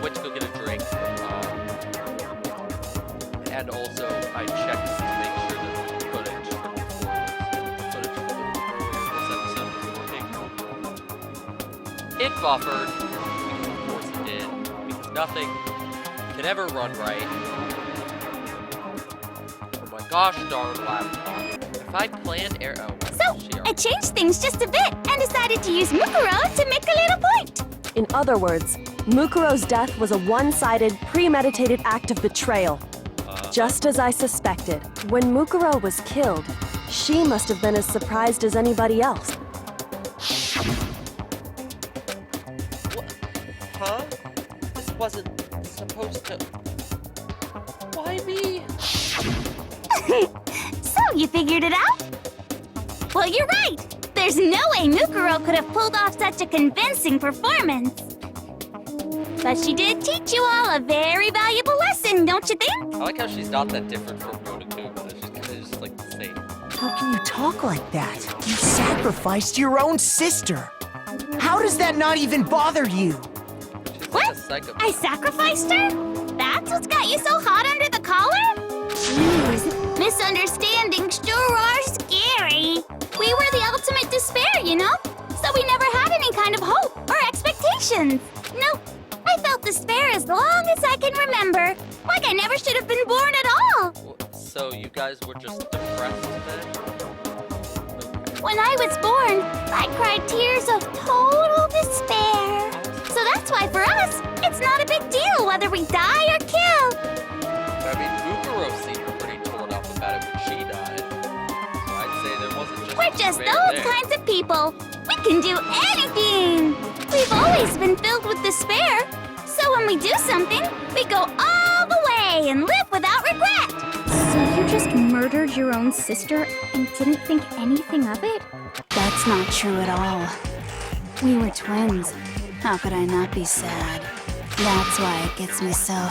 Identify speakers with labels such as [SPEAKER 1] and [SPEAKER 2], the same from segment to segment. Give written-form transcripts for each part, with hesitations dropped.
[SPEAKER 1] went to go get a drink. And also, I checked to make sure that the footage from before footage from earlier this episode was working. It buffered. Of course it did. Because nothing can ever run right. Oh my gosh darn laptop. If I planned
[SPEAKER 2] So, I changed things just a bit and decided to use Mukuro to make a little point.
[SPEAKER 3] In other words, Mukuro's death was a one-sided, premeditated act of betrayal. Just as I suspected, when Mukuro was killed, she must have been as surprised as anybody else.
[SPEAKER 1] What? Huh? This wasn't supposed to... Why me?
[SPEAKER 2] So, you figured it out? Well, you're right. There's no way Mukuro could have pulled off such a convincing performance. But she did teach you all a very valuable lesson, don't you think?
[SPEAKER 1] I like how she's not that different from Rotoku, but she's kind of just like the same.
[SPEAKER 4] How can you talk like that? You sacrificed your own sister. How does that not even bother you?
[SPEAKER 1] She's
[SPEAKER 2] What?
[SPEAKER 1] like a psycho.
[SPEAKER 2] I sacrificed her? That's what's got you so hot under the collar? Jeez, misunderstandings sure are scary. We were the ultimate despair, you know? So we never had any kind of hope or expectations. Nope. I felt despair as long as I can remember. Like I never should have been born at all.
[SPEAKER 1] So you guys were just depressed then?
[SPEAKER 2] When I was born, I cried tears of total despair. So that's why for us, it's not a big deal whether we die or kill.
[SPEAKER 1] I mean, Mukuro seemed pretty torn up about it when she died. So I'd say there wasn't just
[SPEAKER 2] We're just
[SPEAKER 1] despair
[SPEAKER 2] those
[SPEAKER 1] there.
[SPEAKER 2] kinds of people. We can do anything. We've always been filled with despair. So when we do something, we go all the way and live without regret.
[SPEAKER 5] So you just murdered your own sister and didn't think anything of it?
[SPEAKER 6] That's not true at all. We were twins. How could I not be sad? That's why it gets me so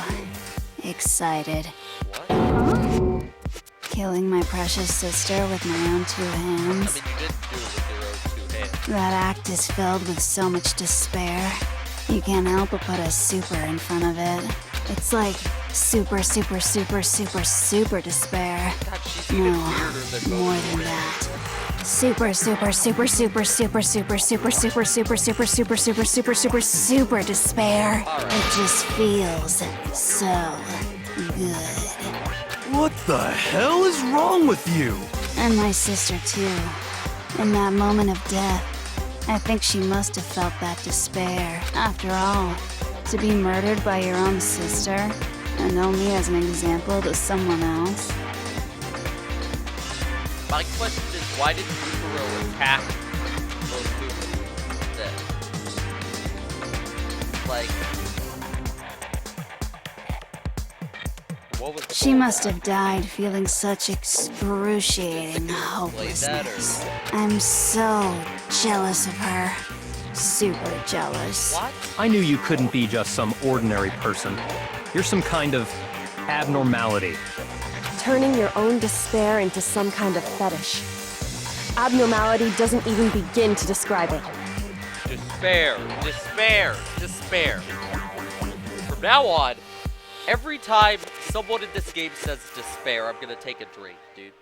[SPEAKER 6] excited.
[SPEAKER 1] What?
[SPEAKER 6] Killing my precious sister with my own two
[SPEAKER 1] I
[SPEAKER 6] hands.
[SPEAKER 1] mean, you did do it with your own two hands.
[SPEAKER 6] That act is filled with so much despair. You can't help but put a super in front of it. It's like super, super, super, super, super despair.
[SPEAKER 1] God, she's even
[SPEAKER 6] No,
[SPEAKER 1] weirder than
[SPEAKER 6] more
[SPEAKER 1] both
[SPEAKER 6] than
[SPEAKER 1] of
[SPEAKER 6] that. Super, super, super, super, super, super, super, super, super, super, super, super, super, super, super despair. It just feels so good.
[SPEAKER 7] What the hell is wrong with you?
[SPEAKER 6] And my sister too. In that moment of death, I think she must have felt that despair. After all, to be murdered by your own sister, and only as an example to someone else.
[SPEAKER 1] My question is, why did Mukuro attack those two instead? Like, what was the
[SPEAKER 6] She
[SPEAKER 1] goal
[SPEAKER 6] must
[SPEAKER 1] of
[SPEAKER 6] have died feeling such excruciating hopelessness. I'm so jealous of her. Super jealous.
[SPEAKER 1] that? What?
[SPEAKER 8] I knew you couldn't be just some ordinary person. You're some kind of abnormality.
[SPEAKER 3] Turning your own despair into some kind of fetish. Abnormality doesn't even begin to describe it.
[SPEAKER 1] Despair, despair, despair. From now on, every time someone in this game says despair, I'm gonna take a drink, dude.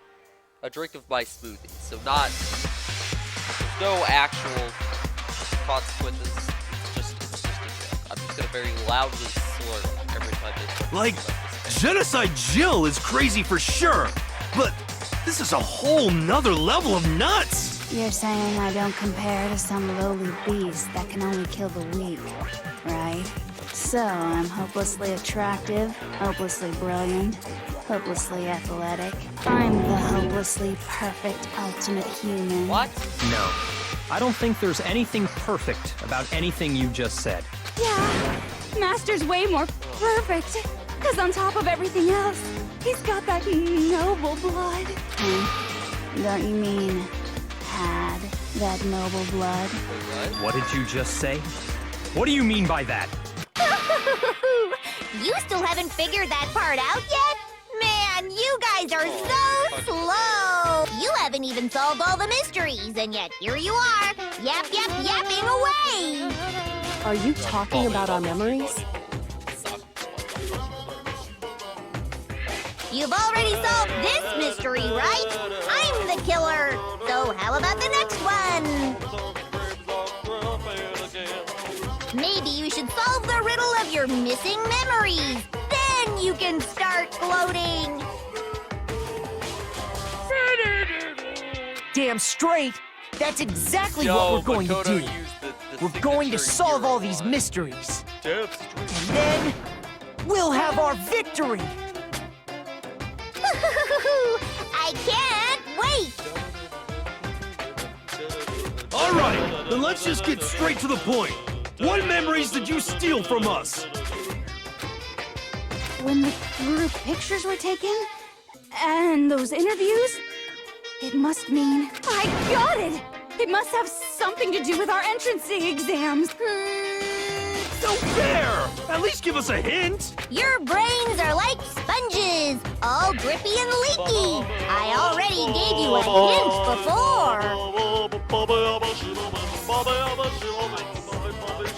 [SPEAKER 1] A drink of my smoothie. So there's no actual consequences. It's just a joke. I'm just gonna very loudly slur every time they talk
[SPEAKER 7] Like,
[SPEAKER 1] about despair.
[SPEAKER 7] Genocide Jill is crazy for sure, but this is a whole nother level of nuts!
[SPEAKER 6] You're saying I don't compare to some lowly beast that can only kill the weak, right? So I'm hopelessly attractive, hopelessly brilliant, hopelessly athletic. I'm the hopelessly perfect ultimate human.
[SPEAKER 1] What?
[SPEAKER 8] No. I don't think there's anything perfect about anything you just said.
[SPEAKER 5] Yeah, Master's way more perfect. Because on top of everything else, he's got that noble blood.
[SPEAKER 6] Don't you mean had that noble blood?
[SPEAKER 1] Wait, what?
[SPEAKER 8] What did you just say? What do you mean by that?
[SPEAKER 2] You still haven't figured that part out yet? Man, you guys are so slow! You haven't even solved all the mysteries, and yet here you are, yapping away!
[SPEAKER 3] Are you talking about our memories?
[SPEAKER 2] You've already solved this mystery, right? I'm the killer. So how about the next one? Maybe you should solve the riddle of your missing memories. Then you can start gloating.
[SPEAKER 4] Damn straight. That's exactly what we're going to do. We're going to solve all these mysteries. And then we'll have our victory.
[SPEAKER 2] I can't wait.
[SPEAKER 7] All right, then let's just get straight to the point. What memories did you steal from us?
[SPEAKER 5] When the group pictures were taken, and those interviews, it must mean... I got it! It must have something to do with our entrancing exams.
[SPEAKER 7] No fair! At least give us a hint!
[SPEAKER 2] Your brains are like sponges, all drippy and leaky. I already gave you a hint before.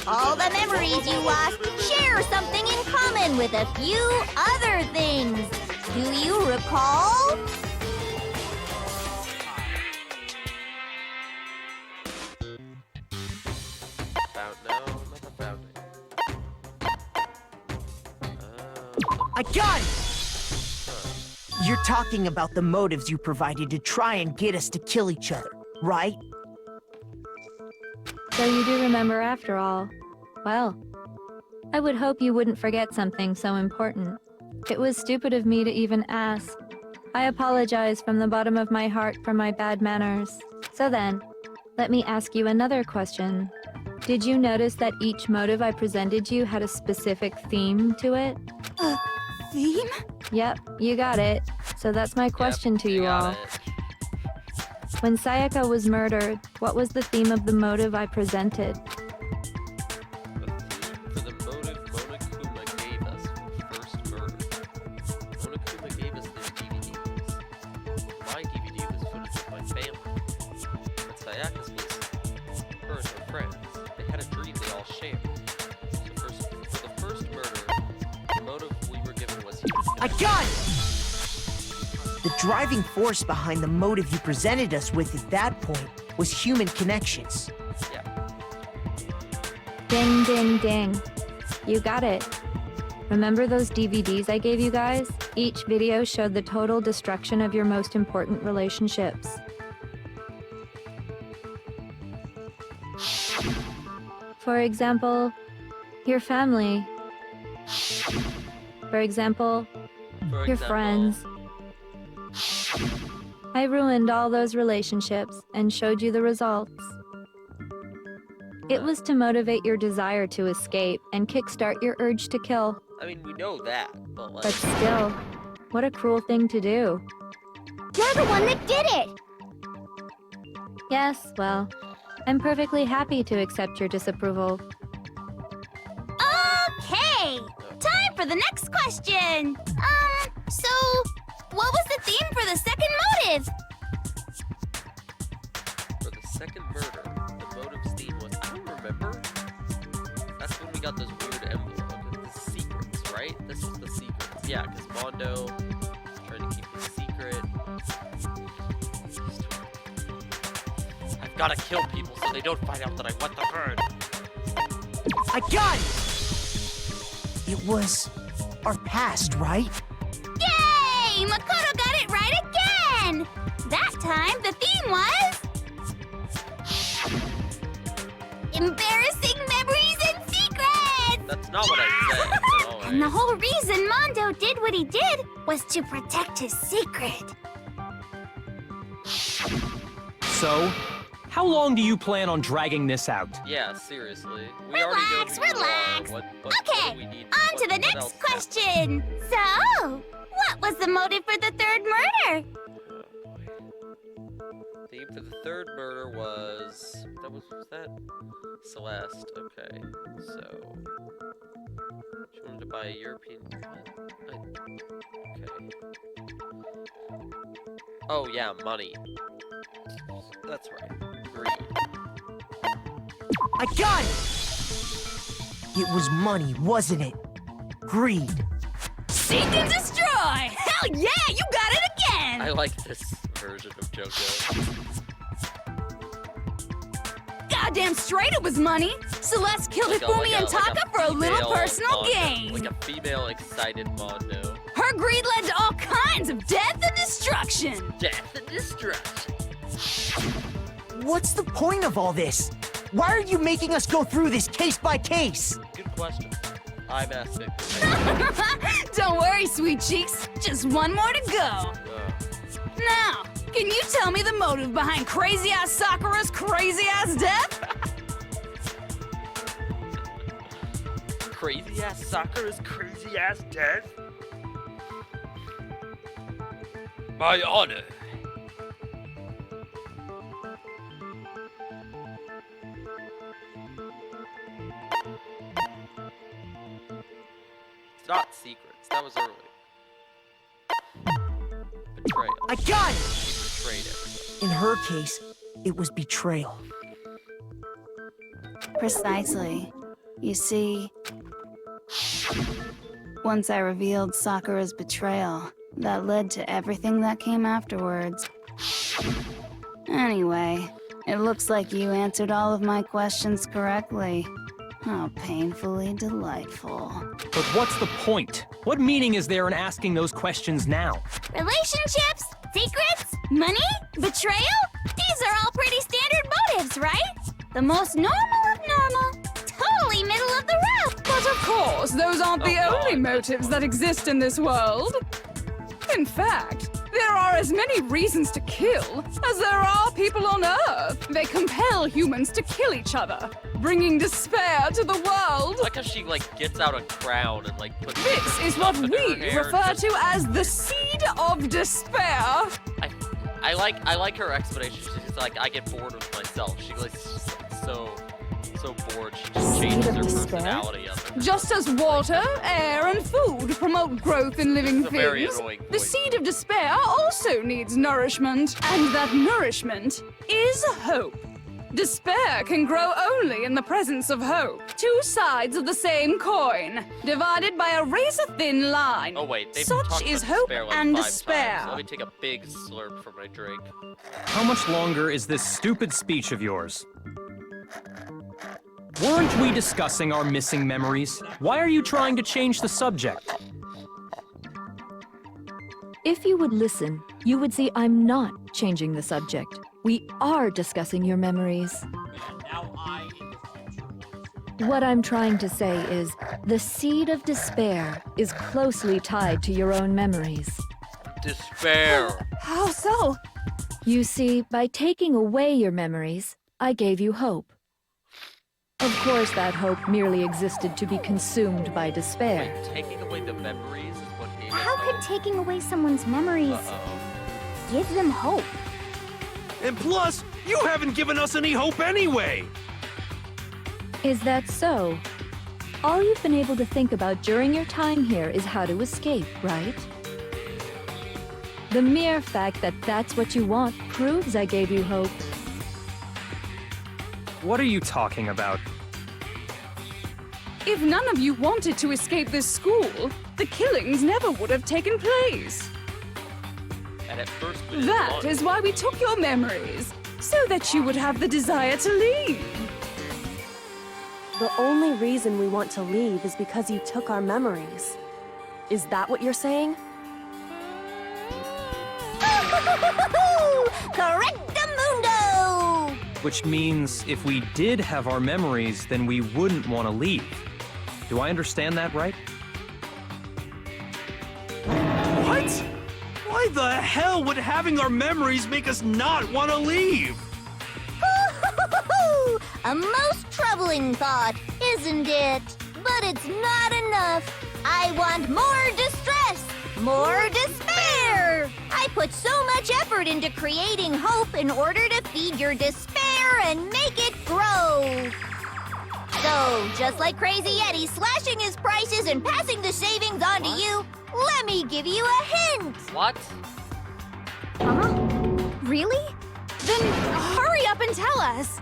[SPEAKER 2] All the memories you lost share something in common with a few other things. Do you recall?
[SPEAKER 4] I got it! You're talking about the motives you provided to try and get us to kill each other, right?
[SPEAKER 9] So you do remember after all. Well, I would hope you wouldn't forget something so important. It was stupid of me to even ask. I apologize from the bottom of my heart for my bad manners. So then, let me ask you another question. Did you notice that each motive I presented you had a specific theme to it?
[SPEAKER 5] Theme?
[SPEAKER 9] Yep, you got it. So that's my question to you all. When Sayaka was murdered, what was the theme of the motive I presented?
[SPEAKER 1] For the motive Monokuma gave us for the first murder. Monokuma gave us these DVDs. My DVD was footage of my family. But Sayaka's was her and her friends. They had a dream they all shared. So for the first murder, the motive we were given was human.
[SPEAKER 4] I got it! The driving force behind the motive you presented us with at that point was human connections.
[SPEAKER 1] Yeah.
[SPEAKER 9] Ding, ding, ding. You got it. Remember those DVDs I gave you guys? Each video showed the total destruction of your most important relationships. For example, your family. For example, your friends. I ruined all those relationships and showed you the results. It was to motivate your desire to escape and kickstart your urge to kill.
[SPEAKER 1] I mean, we know that, but like...
[SPEAKER 9] But still, what a cruel thing to do.
[SPEAKER 2] You're the one that did it.
[SPEAKER 9] Yes, well, I'm perfectly happy to accept your disapproval.
[SPEAKER 2] Okay, time for the next question. So what was the theme for the second motive?
[SPEAKER 1] For the second murder, the motive's theme was... I don't remember. That's when we got those weird the secrets, right? This was the secrets. Yeah, because Mondo was trying to keep the secret. I've got to kill people so they don't find out that I want the bird.
[SPEAKER 4] I got it! It was our past, right?
[SPEAKER 2] Yay! Makoto got it right again! That time, the theme was... embarrassing memories and secrets!
[SPEAKER 1] That's not what I said, but alright.
[SPEAKER 2] And the whole reason Mondo did what he did was to protect his secret.
[SPEAKER 8] So, how long do you plan on dragging this out?
[SPEAKER 1] Yeah, seriously. We
[SPEAKER 2] Relax,
[SPEAKER 1] already know who you
[SPEAKER 2] relax.
[SPEAKER 1] are. What
[SPEAKER 2] Okay,
[SPEAKER 1] do we need?
[SPEAKER 2] on to the
[SPEAKER 1] what else
[SPEAKER 2] next question. So, what was the motive for the third murder?
[SPEAKER 1] Theme for the third murder was was that Celeste? Okay, so she wanted to buy a European. Okay. Oh yeah, money. That's right. Greed.
[SPEAKER 4] I got it! It was money, wasn't it? Greed.
[SPEAKER 2] Seek and destroy!
[SPEAKER 5] Leroy! Hell yeah, you got it again!
[SPEAKER 1] I like this version of JoJo.
[SPEAKER 5] Goddamn straight it was money! Celeste killed Hifumi and Taka for a little personal gain!
[SPEAKER 1] Like a female excited Mondo.
[SPEAKER 5] Her greed led to all kinds of death and destruction!
[SPEAKER 1] Death and destruction.
[SPEAKER 4] What's the point of all this? Why are you making us go through this case by case?
[SPEAKER 1] Good question. I'm asking.
[SPEAKER 5] Don't worry, sweet cheeks. Just one more to go. Now, can you tell me the motive behind crazy-ass Sakura's crazy-ass death?
[SPEAKER 1] Crazy-ass Sakura's crazy-ass death? My honor. It's not secrets. That was early. Betrayal.
[SPEAKER 4] I got it!
[SPEAKER 1] Betrayed everybody.
[SPEAKER 4] In her case, it was betrayal.
[SPEAKER 6] Precisely. You see, once I revealed Sakura's betrayal, that led to everything that came afterwards. Anyway, it looks like you answered all of my questions correctly. How painfully delightful.
[SPEAKER 8] But what's the point? What meaning is there in asking those questions now?
[SPEAKER 2] Relationships? Secrets? Money? Betrayal? These are all pretty standard motives, right? The most normal of normal. Totally middle of the road.
[SPEAKER 5] But of course, those aren't the only motives that exist in this world. In fact, there are as many reasons to kill as there are people on Earth. They compel humans to kill each other, bringing despair to the world.
[SPEAKER 1] Like how she gets out a crown and puts
[SPEAKER 5] This is what
[SPEAKER 1] stuff in
[SPEAKER 5] we
[SPEAKER 1] her hair
[SPEAKER 5] refer
[SPEAKER 1] just-
[SPEAKER 5] to as the seed of despair.
[SPEAKER 1] I like her explanation. She's like, I get bored with myself. She so bored. She just changes her personality up.
[SPEAKER 5] Just as water, air, and food promote growth in living
[SPEAKER 1] This is a very
[SPEAKER 5] things,
[SPEAKER 1] annoying
[SPEAKER 5] the
[SPEAKER 1] voice.
[SPEAKER 5] seed of despair also needs nourishment. And that nourishment is hope. Despair can grow only in the presence of hope. Two sides of the same coin, divided by a razor-thin line.
[SPEAKER 1] Oh wait, they've
[SPEAKER 5] Such
[SPEAKER 1] talked
[SPEAKER 5] is
[SPEAKER 1] about
[SPEAKER 5] hope
[SPEAKER 1] despair
[SPEAKER 5] and
[SPEAKER 1] 5
[SPEAKER 5] despair.
[SPEAKER 1] times. Let me take a big slurp from my drink.
[SPEAKER 8] How much longer is this stupid speech of yours? Weren't we discussing our missing memories? Why are you trying to change the subject?
[SPEAKER 9] If you would listen, you would see I'm not changing the subject. We are discussing your memories. What I'm trying to say is, the seed of despair is closely tied to your own memories.
[SPEAKER 1] Despair.
[SPEAKER 5] How so?
[SPEAKER 9] You see, by taking away your memories, I gave you hope. Of course, that hope merely existed to be consumed by despair.
[SPEAKER 1] Wait, taking away the memories is what gave it
[SPEAKER 2] How could
[SPEAKER 1] hope?
[SPEAKER 2] taking away someone's memories
[SPEAKER 1] Uh-oh.
[SPEAKER 2] give them hope?
[SPEAKER 7] And plus, you haven't given us any hope anyway!
[SPEAKER 9] Is that so? All you've been able to think about during your time here is how to escape, right? The mere fact that that's what you want proves I gave you hope.
[SPEAKER 8] What are you talking about?
[SPEAKER 5] If none of you wanted to escape this school, the killings never would have taken place.
[SPEAKER 1] And at first we didn't
[SPEAKER 5] That
[SPEAKER 1] want
[SPEAKER 5] is
[SPEAKER 1] it.
[SPEAKER 5] why we took your memories, so that you would have the desire to leave.
[SPEAKER 3] The only reason we want to leave is because you took our memories. Is that what you're saying?
[SPEAKER 2] Correctamundo!
[SPEAKER 8] Which means if we did have our memories, then we wouldn't want to leave. Do I understand that right?
[SPEAKER 7] What? Why the hell would having our memories make us not want to leave?
[SPEAKER 2] A most troubling thought, isn't it? But it's not enough. I want more distress, more despair. I put so much effort into creating hope in order to feed your despair and make it grow. So, just like Crazy Eddie slashing his prices and passing the savings on to you, let me give you a hint.
[SPEAKER 1] What?
[SPEAKER 2] Really?
[SPEAKER 5] Then hurry up and tell us.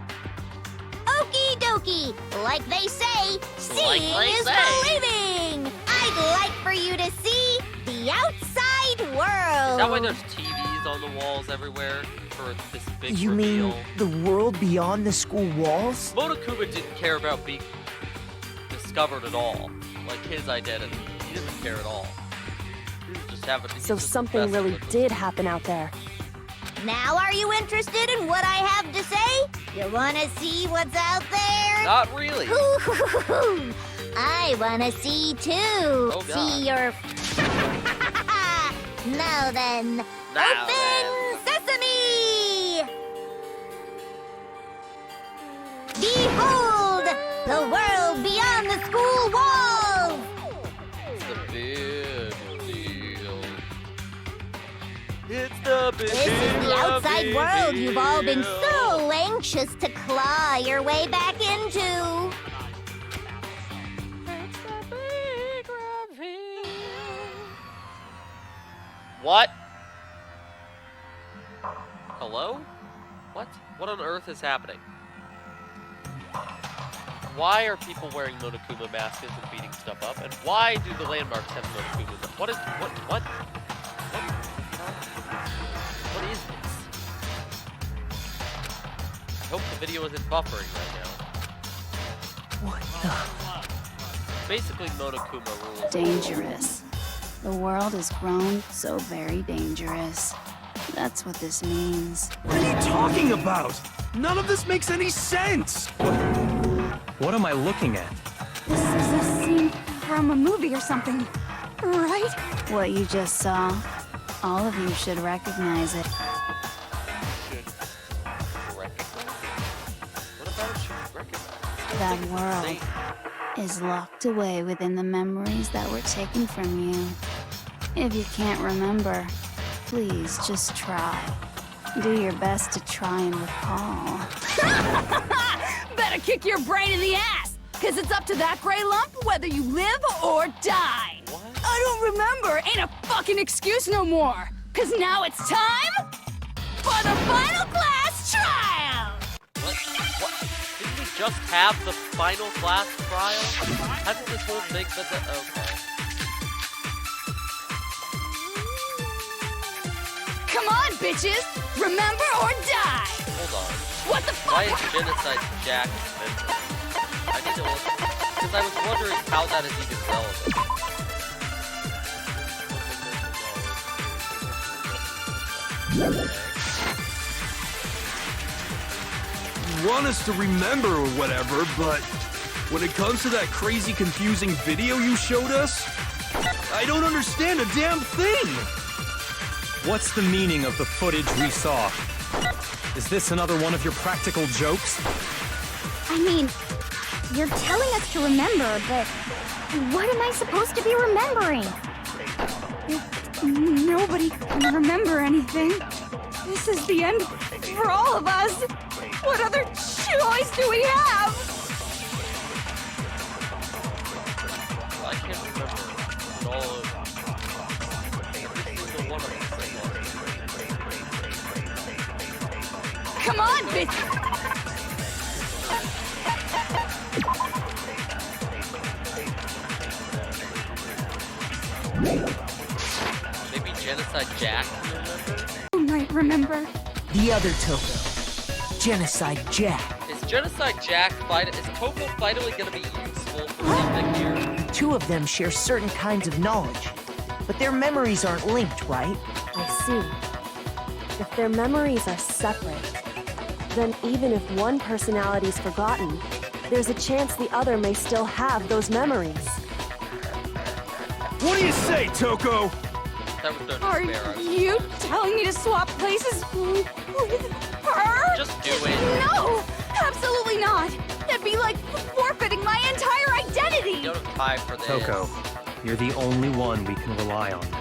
[SPEAKER 2] Okie dokie. Like they say, seeing
[SPEAKER 1] they
[SPEAKER 2] is
[SPEAKER 1] say.
[SPEAKER 2] believing. I'd like for you to see the outside
[SPEAKER 1] that why there's TVs on the walls everywhere for this big
[SPEAKER 4] You
[SPEAKER 1] reveal?
[SPEAKER 4] mean the world beyond the school walls?
[SPEAKER 1] Monokuma didn't care about being discovered at all. Like his identity. He didn't care at all. He was just having,
[SPEAKER 3] So something really did happen out there.
[SPEAKER 2] Now are you interested in what I have to say? You wanna see what's out there?
[SPEAKER 1] Not really.
[SPEAKER 2] I wanna see too.
[SPEAKER 1] Oh, God.
[SPEAKER 2] See your... Now then, open sesame! Behold, the world beyond the school walls!
[SPEAKER 1] It's the big deal. It's the big
[SPEAKER 2] This is the outside world you've all been
[SPEAKER 1] deal.
[SPEAKER 2] so anxious to claw your way back into.
[SPEAKER 1] What? Hello? What? What on earth is happening? Why are people wearing Monokuma masks and beating stuff up? And why do the landmarks have Monokuma? What is this? I hope the video isn't buffering right now.
[SPEAKER 4] What the?
[SPEAKER 1] Basically, Monokuma rules.
[SPEAKER 6] Dangerous. The world has grown so very dangerous. That's what this means.
[SPEAKER 7] What are you talking about? None of this makes any sense!
[SPEAKER 8] What am I looking at?
[SPEAKER 5] This is a scene from a movie or something, right?
[SPEAKER 6] What you just saw, all of you should recognize it.
[SPEAKER 1] What about it should recognize?
[SPEAKER 6] That world is locked away within the memories that were taken from you. If you can't remember, please just try. Do your best to try and recall.
[SPEAKER 5] Better kick your brain in the ass, because it's up to that gray lump whether you live or die.
[SPEAKER 1] What?
[SPEAKER 5] I don't remember ain't a fucking excuse no more, because now it's time for the final class trial.
[SPEAKER 1] What? Didn't we just have the final class trial? Hasn't this whole thing been the... Okay.
[SPEAKER 5] Come on, bitches! Remember or die!
[SPEAKER 1] Hold on.
[SPEAKER 5] What the fuck?
[SPEAKER 1] Why is Genocide Jack mentioned? I need to look... Because I was wondering how that is even relevant.
[SPEAKER 7] You want us to remember or whatever, but when it comes to that crazy, confusing video you showed us, I don't understand a damn thing!
[SPEAKER 8] What's the meaning of the footage we saw? Is this another one of your practical jokes?
[SPEAKER 2] I mean, you're telling us to remember, but what am I supposed to be remembering?
[SPEAKER 5] Nobody can remember anything. This is the end for all of us. What other choice do we have?
[SPEAKER 1] I can't remember all of... Every single one of them.
[SPEAKER 5] Come on, bitch!
[SPEAKER 1] Maybe Genocide Jack, you remember?
[SPEAKER 5] Who might remember?
[SPEAKER 4] The other Toko. Genocide Jack.
[SPEAKER 1] Is Genocide Jack is Toko finally gonna be useful for something here?
[SPEAKER 4] The two of them share certain kinds of knowledge, but their memories aren't linked, right?
[SPEAKER 3] I see. If their memories are separate, then even if one personality's forgotten, there's a chance the other may still have those memories.
[SPEAKER 7] What do you say, Toko?
[SPEAKER 1] That was no
[SPEAKER 5] Are
[SPEAKER 1] despair.
[SPEAKER 5] you telling me to swap places with her?
[SPEAKER 1] Just do it.
[SPEAKER 5] No! Absolutely not! That'd be like forfeiting my entire identity!
[SPEAKER 1] You don't have time for this.
[SPEAKER 8] Toko, you're the only one we can rely on now.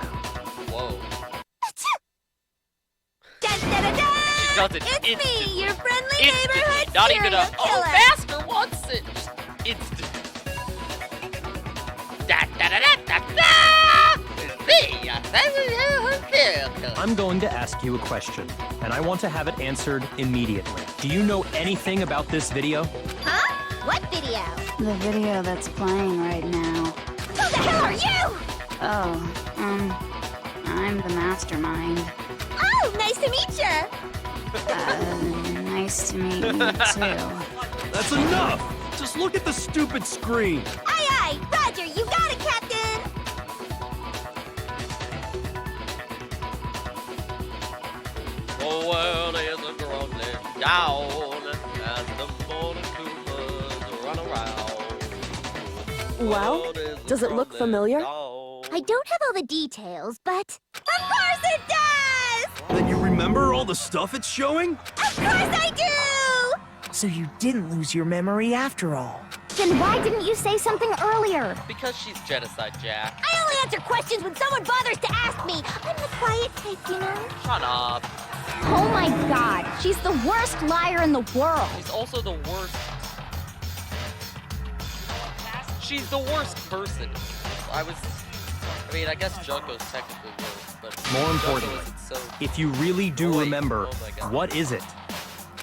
[SPEAKER 1] Whoa.
[SPEAKER 2] Dun, dun, dun, dun!
[SPEAKER 1] She does it
[SPEAKER 2] It's
[SPEAKER 1] instantly.
[SPEAKER 2] me, your friendly
[SPEAKER 1] Instantly.
[SPEAKER 2] neighborhood
[SPEAKER 1] Not even
[SPEAKER 2] serial
[SPEAKER 1] a, oh,
[SPEAKER 2] killer.
[SPEAKER 1] Master wants it. Just instant. Da da da da da da! It's me, your friendly serial killer.
[SPEAKER 8] I'm going to ask you a question, and I want to have it answered immediately. Do you know anything about this video?
[SPEAKER 2] Huh? What video?
[SPEAKER 6] The video that's playing right now.
[SPEAKER 2] Who the hell are you?
[SPEAKER 6] Oh, I'm the mastermind.
[SPEAKER 2] Oh, nice to meet ya!
[SPEAKER 6] Nice to meet you, too.
[SPEAKER 7] That's enough! Just look at the stupid screen!
[SPEAKER 2] Aye, aye! Roger, you got it, Captain!
[SPEAKER 1] The world is a crumbling down as the morning coolers run around.
[SPEAKER 3] Well, does it look familiar?
[SPEAKER 2] I don't have all the details, but... Of course it does!
[SPEAKER 7] Then you remember all the stuff it's showing?
[SPEAKER 2] Of course I do!
[SPEAKER 4] So you didn't lose your memory after all.
[SPEAKER 2] Then why didn't you say something earlier?
[SPEAKER 1] Because she's genocide, Jack.
[SPEAKER 2] I only answer questions when someone bothers to ask me. I'm the quiet type, you know?
[SPEAKER 1] Shut up.
[SPEAKER 2] Oh my god, she's the worst liar in the world.
[SPEAKER 1] She's also the worst. She's the worst person. I mean, I guess Junko's technically worse, but
[SPEAKER 8] More
[SPEAKER 1] Junko
[SPEAKER 8] importantly,
[SPEAKER 1] isn't so.
[SPEAKER 8] if you really do
[SPEAKER 1] Boy,
[SPEAKER 8] remember,
[SPEAKER 1] oh my God.
[SPEAKER 8] what is it?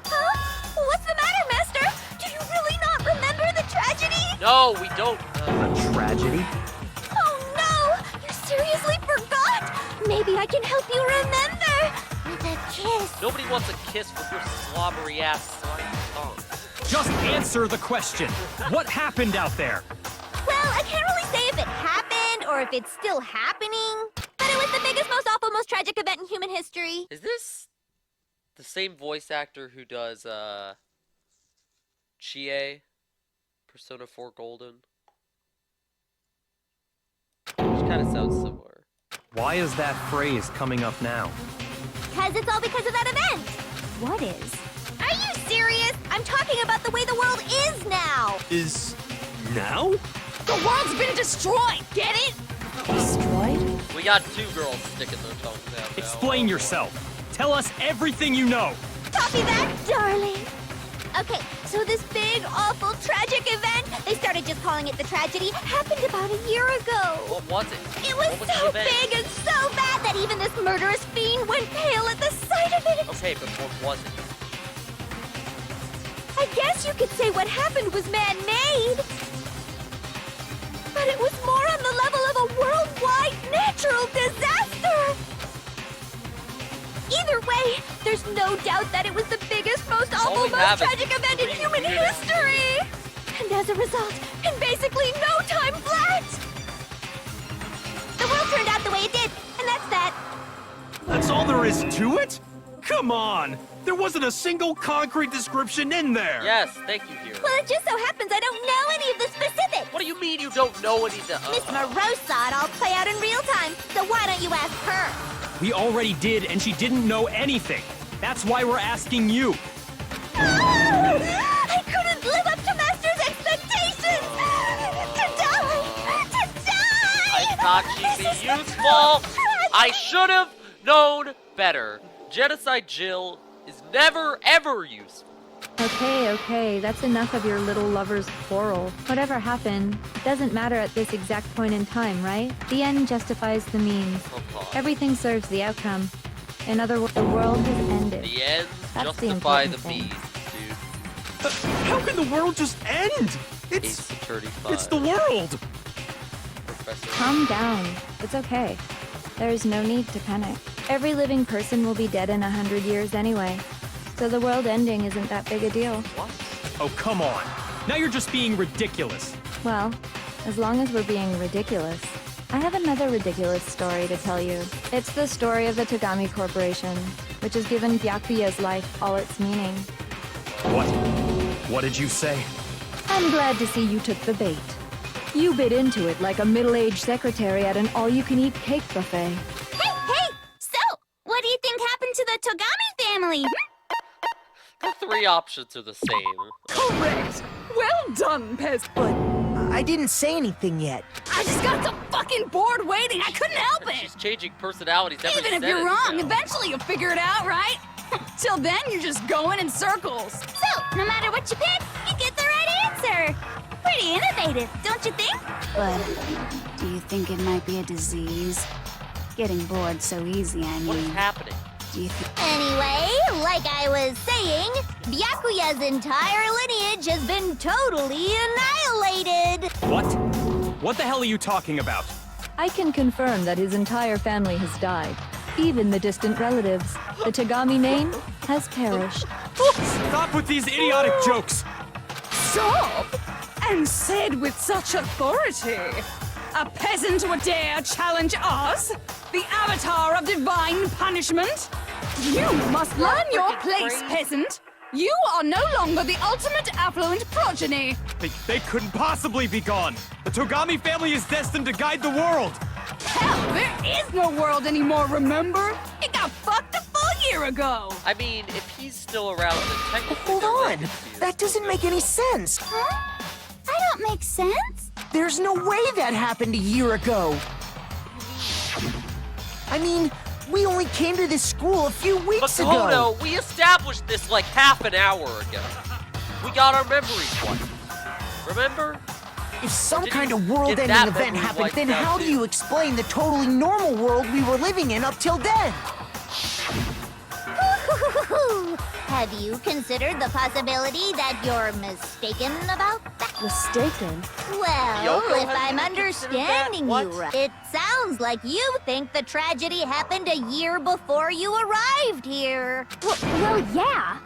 [SPEAKER 2] Huh? What's the matter, Master? Do you really not remember the tragedy?
[SPEAKER 1] No, we don't.
[SPEAKER 8] A tragedy?
[SPEAKER 2] Oh no! You seriously forgot? Maybe I can help you remember. With a kiss.
[SPEAKER 1] Nobody wants a kiss from your slobbery ass slimy tongue.
[SPEAKER 8] Just answer the question. What happened out there?
[SPEAKER 2] Well, I can't really say if it happened or if it's still happening. But it was the biggest, most awful, most tragic event in human history.
[SPEAKER 1] Is this the same voice actor who does Chie, Persona 4 Golden? Which kind of sounds similar.
[SPEAKER 8] Why is that phrase coming up now?
[SPEAKER 2] Because it's all because of that event. What is? Are you serious? I'm talking about the way the world is now.
[SPEAKER 7] Is... now?
[SPEAKER 5] The world's been destroyed, get it?
[SPEAKER 3] Destroyed?
[SPEAKER 1] We got two girls sticking their tongues out now.
[SPEAKER 8] Explain yourself. Tell us everything you know.
[SPEAKER 2] Copy that, darling. Okay, so this big, awful, tragic event, they started just calling it the tragedy, happened about a year ago.
[SPEAKER 1] What was it?
[SPEAKER 2] It was
[SPEAKER 1] What
[SPEAKER 2] so
[SPEAKER 1] the event?
[SPEAKER 2] big and so bad that even this murderous fiend went pale at the sight of it.
[SPEAKER 1] Okay, but what was it?
[SPEAKER 2] I guess you could say what happened was man-made. But it was more on the level of a worldwide natural disaster. Either way, there's no doubt that it was the biggest, most awful,
[SPEAKER 1] we
[SPEAKER 2] most
[SPEAKER 1] have is
[SPEAKER 2] tragic event in human
[SPEAKER 1] weird
[SPEAKER 2] history. And as a result, in basically no time flat, the world turned out the way it did, and that's that.
[SPEAKER 7] That's all there is to it? Come on! There wasn't a single concrete description in there!
[SPEAKER 1] Yes, thank you, Hero.
[SPEAKER 2] Well, it just so happens I don't know any of the specifics.
[SPEAKER 1] What do you mean you don't know anything?
[SPEAKER 2] Miss Moreau saw it all play out in real time, so why don't you ask her?
[SPEAKER 8] We already did, and she didn't know anything. That's why we're asking you.
[SPEAKER 2] I couldn't live up to Master's expectations! To die!
[SPEAKER 1] I thought she'd be useful! I should have known better. Genocide Jill is never, ever useful.
[SPEAKER 9] Okay, that's enough of your little lover's quarrel. Whatever happened, it doesn't matter at this exact point in time, right? The end justifies the means. Everything serves the outcome. In other words, the world has ended.
[SPEAKER 1] The ends
[SPEAKER 9] That's the
[SPEAKER 1] justify
[SPEAKER 9] important
[SPEAKER 1] the
[SPEAKER 9] thing.
[SPEAKER 1] means, dude.
[SPEAKER 7] How can the world just end?
[SPEAKER 1] Ace Attorney 5.
[SPEAKER 7] It's the world!
[SPEAKER 1] Professor.
[SPEAKER 9] Calm down. It's okay. There is no need to panic. Every living person will be dead in 100 years anyway. So the world ending isn't that big a deal.
[SPEAKER 1] What?
[SPEAKER 8] Oh, come on. Now you're just being ridiculous.
[SPEAKER 9] Well, as long as we're being ridiculous. I have another ridiculous story to tell you. It's the story of the Togami Corporation, which has given Byakuya's life all its meaning.
[SPEAKER 8] What? What did you say?
[SPEAKER 9] I'm glad to see you took the bait. You bit into it like a middle-aged secretary at an all-you-can-eat cake buffet.
[SPEAKER 2] Hey! So, what do you think happened to the Togami family?
[SPEAKER 1] The three options are the same.
[SPEAKER 5] Correct. Well done, Pez.
[SPEAKER 4] But I didn't say anything yet.
[SPEAKER 5] I just got so fucking bored waiting. I couldn't help it.
[SPEAKER 1] She's changing personalities every
[SPEAKER 5] Even if
[SPEAKER 1] sentence
[SPEAKER 5] you're wrong,
[SPEAKER 1] now.
[SPEAKER 5] eventually you'll figure it out, right? Till then, you're just going in circles.
[SPEAKER 2] So, no matter what you pick, you get the right answer. Pretty innovative, don't you think?
[SPEAKER 6] But do you think it might be a disease? Getting bored so easy, I
[SPEAKER 1] What is
[SPEAKER 6] mean.
[SPEAKER 1] happening?
[SPEAKER 6] Do you think...
[SPEAKER 2] Anyway, like I was saying, Byakuya's entire lineage has been totally annihilated.
[SPEAKER 8] What? What the hell are you talking about?
[SPEAKER 9] I can confirm that his entire family has died. Even the distant relatives. The Tagami name has perished.
[SPEAKER 10] Stop with these idiotic jokes!
[SPEAKER 5] Stop! And said with such authority. A peasant would dare challenge us? The avatar of divine punishment? You must learn your place, peasant! You are no longer the ultimate affluent progeny!
[SPEAKER 10] They couldn't possibly be gone! The Togami family is destined to guide the world!
[SPEAKER 5] Hell, there is no world anymore, remember? It got fucked a full year ago!
[SPEAKER 1] I mean, if he's still around, then technically
[SPEAKER 4] Hold
[SPEAKER 1] their
[SPEAKER 4] on!
[SPEAKER 1] legacy is
[SPEAKER 4] That doesn't make any sense!
[SPEAKER 2] Huh? That don't make sense.
[SPEAKER 4] There's no way that happened a year ago! I mean, we only came to this school a few weeks ago!
[SPEAKER 1] Makoto, we established this like half an hour ago. We got our memories wiped. Remember?
[SPEAKER 4] If some
[SPEAKER 1] Didn't
[SPEAKER 4] kind of
[SPEAKER 1] get
[SPEAKER 4] world-ending
[SPEAKER 1] that
[SPEAKER 4] event
[SPEAKER 1] memory
[SPEAKER 4] happened,
[SPEAKER 1] wiped
[SPEAKER 4] then
[SPEAKER 1] out,
[SPEAKER 4] how do
[SPEAKER 1] too.
[SPEAKER 4] you explain the totally normal world we were living in up till then?
[SPEAKER 2] Have you considered the possibility that you're mistaken about that?
[SPEAKER 3] Mistaken?
[SPEAKER 2] Well,
[SPEAKER 1] Yoko
[SPEAKER 2] if
[SPEAKER 1] hasn't
[SPEAKER 2] I'm
[SPEAKER 1] even considered that?
[SPEAKER 2] understanding
[SPEAKER 1] What?
[SPEAKER 2] you right, it sounds like you think the tragedy happened a year before you arrived here.
[SPEAKER 11] Well, yeah.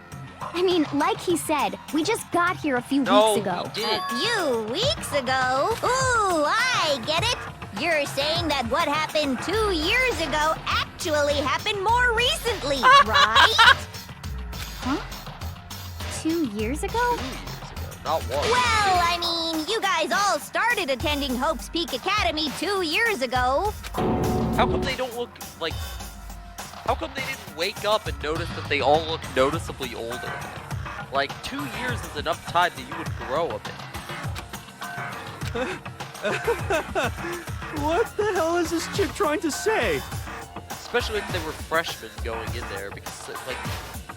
[SPEAKER 11] I mean, like he said, we just got here a few
[SPEAKER 1] No,
[SPEAKER 11] weeks ago.
[SPEAKER 1] we didn't.
[SPEAKER 2] A few weeks ago? Ooh, I get it. You're saying that what happened 2 years ago actually happened more recently, right?
[SPEAKER 11] Huh? 2 years ago?
[SPEAKER 1] 2 years ago, not one.
[SPEAKER 2] Well, I mean, you guys all started attending Hope's Peak Academy 2 years ago.
[SPEAKER 1] How come they don't look like... How come they didn't wake up and notice that they all look noticeably older? Like, 2 years is enough time that you would grow a bit.
[SPEAKER 7] What the hell is this chick trying to say?
[SPEAKER 1] Especially if they were freshmen going in there, because, like,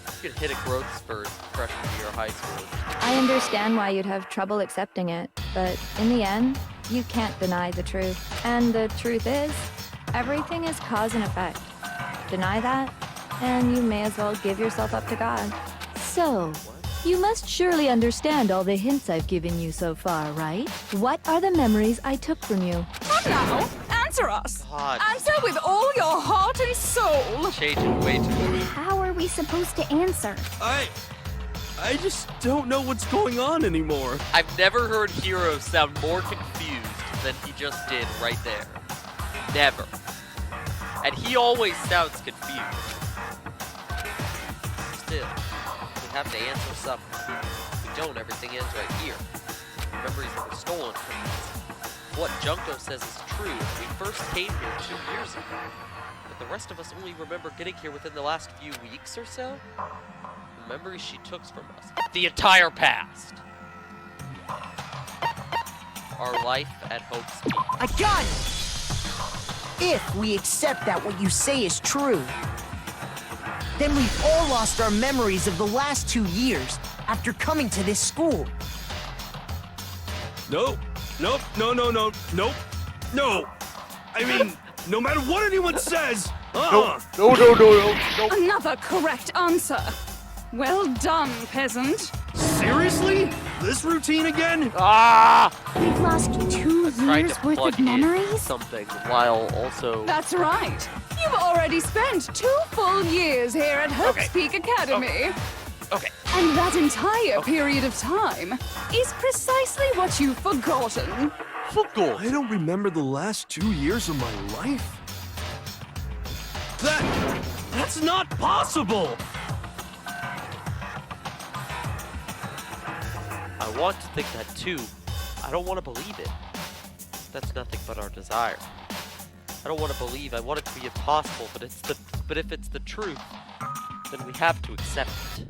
[SPEAKER 1] you could hit a growth spurt freshman year of high school.
[SPEAKER 9] I understand why you'd have trouble accepting it, but in the end, you can't deny the truth. And the truth is, everything is cause and effect. Deny that, and you may as well give yourself up to God. So, you must surely understand all the hints I've given you so far, right? What are the memories I took from you?
[SPEAKER 5] Come now, answer us!
[SPEAKER 1] God.
[SPEAKER 5] Answer with all your heart and soul!
[SPEAKER 1] Changing way too much.
[SPEAKER 11] How are we supposed to answer?
[SPEAKER 7] I just don't know what's going on anymore.
[SPEAKER 1] I've never heard Hiro sound more confused than he just did right there. Never. And he always sounds confused. Still, we have to answer something. If we don't, everything ends right here. Memories that were stolen from us. What Junko says is true. We first came here 2 years ago. But the rest of us only remember getting here within the last few weeks or so. The memories she took from us. The entire past. Our life at Hope's Peak.
[SPEAKER 4] I got it! If we accept that what you say is true, then we've all lost our memories of the last 2 years after coming to this school.
[SPEAKER 7] Nope. No. I mean, no matter what anyone says,
[SPEAKER 1] No.
[SPEAKER 5] Another correct answer. Well done, peasant.
[SPEAKER 7] Seriously? This routine again?
[SPEAKER 1] Ah!
[SPEAKER 11] We've lost 2
[SPEAKER 1] Trying
[SPEAKER 11] years
[SPEAKER 1] to
[SPEAKER 11] worth
[SPEAKER 1] plug
[SPEAKER 11] of
[SPEAKER 1] in
[SPEAKER 11] memories?
[SPEAKER 1] something while also...
[SPEAKER 5] That's right. You've already spent 2 full years here at Hope's Peak Academy.
[SPEAKER 1] Okay.
[SPEAKER 5] And that entire period of time is precisely what you've forgotten.
[SPEAKER 7] I don't remember the last 2 years of my life. That's not possible!
[SPEAKER 1] I want to think that too. I don't want to believe it. That's nothing but our desire. I don't want to believe. I want it to be impossible, but if it's the truth, then we have to accept it.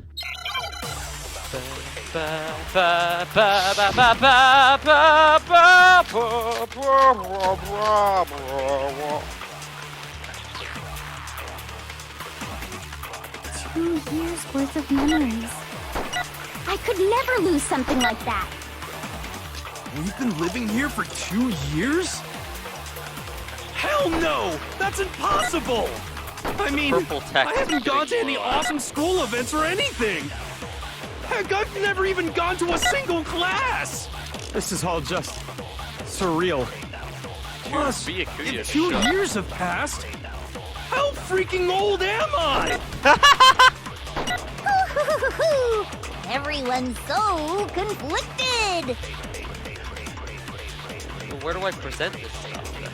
[SPEAKER 11] Two years worth of memories. I could never lose something like that.
[SPEAKER 7] We've been living here for 2 years? Hell no! That's impossible! I mean,
[SPEAKER 1] Purple tech
[SPEAKER 7] I haven't
[SPEAKER 1] is
[SPEAKER 7] gone to
[SPEAKER 1] getting
[SPEAKER 7] any
[SPEAKER 1] low.
[SPEAKER 7] awesome school events or anything! Heck, I've never even gone to a single class!
[SPEAKER 10] This is all just surreal.
[SPEAKER 7] Plus,
[SPEAKER 1] Be a Kuya
[SPEAKER 7] if 2
[SPEAKER 1] shut.
[SPEAKER 7] years have passed, how freaking old am I?
[SPEAKER 11] Everyone's so conflicted.
[SPEAKER 1] Well, where do I present this stuff then?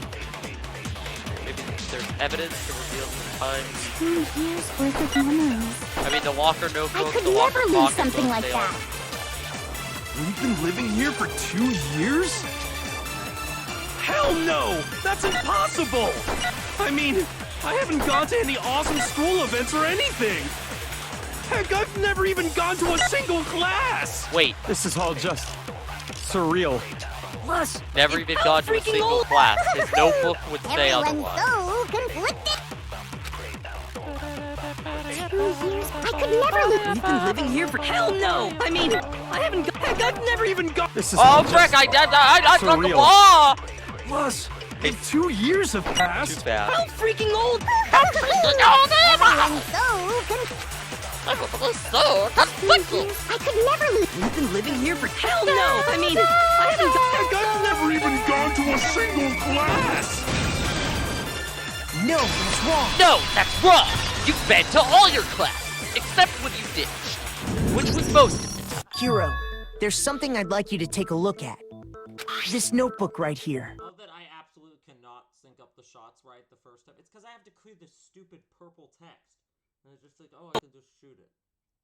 [SPEAKER 1] Maybe there's evidence to reveal some time.
[SPEAKER 11] 2 years worth of memories.
[SPEAKER 1] I mean, the Walker
[SPEAKER 11] I
[SPEAKER 1] notebook,
[SPEAKER 11] could
[SPEAKER 1] the Walker
[SPEAKER 11] never lose
[SPEAKER 1] pocket
[SPEAKER 11] something
[SPEAKER 1] book,
[SPEAKER 11] like
[SPEAKER 1] they all-
[SPEAKER 11] that.
[SPEAKER 7] We've been living here for 2 years? Hell no! That's impossible! I mean, I haven't gone to any awesome school events or anything! Heck, I've never even gone to a single class!
[SPEAKER 1] Wait,
[SPEAKER 10] This is all just surreal.
[SPEAKER 4] Plus,
[SPEAKER 1] never even gone to a single class. His notebook would say
[SPEAKER 11] Everyone's
[SPEAKER 1] otherwise.
[SPEAKER 11] so conflicted. 2 years. I could never lose.
[SPEAKER 4] we've been living here for hell no! I mean, I haven't. Heck, I've never even gone.
[SPEAKER 10] This is
[SPEAKER 1] Oh,
[SPEAKER 10] all
[SPEAKER 1] frick,
[SPEAKER 10] just
[SPEAKER 1] I got the
[SPEAKER 10] surreal.
[SPEAKER 1] law!
[SPEAKER 7] Plus, if 2 years have
[SPEAKER 1] Too
[SPEAKER 7] passed,
[SPEAKER 1] bad.
[SPEAKER 4] How freaking old?
[SPEAKER 11] Everyone's so conflicted.
[SPEAKER 1] So,
[SPEAKER 11] 2 years. I could never lose.
[SPEAKER 4] We've been living here for hell no! I mean, I haven't.
[SPEAKER 7] heck, I've never even gone to a single class!
[SPEAKER 4] No, that's wrong.
[SPEAKER 1] No, that's wrong! You've been to all your classes, except when you ditched. Which was most of the time.
[SPEAKER 4] Hero, there's something I'd like you to take a look at. This notebook right here.
[SPEAKER 12] Love that I absolutely cannot sync up the shots right the first time. It's because I have to clear this stupid purple text. And it's just like, oh, I can just shoot it.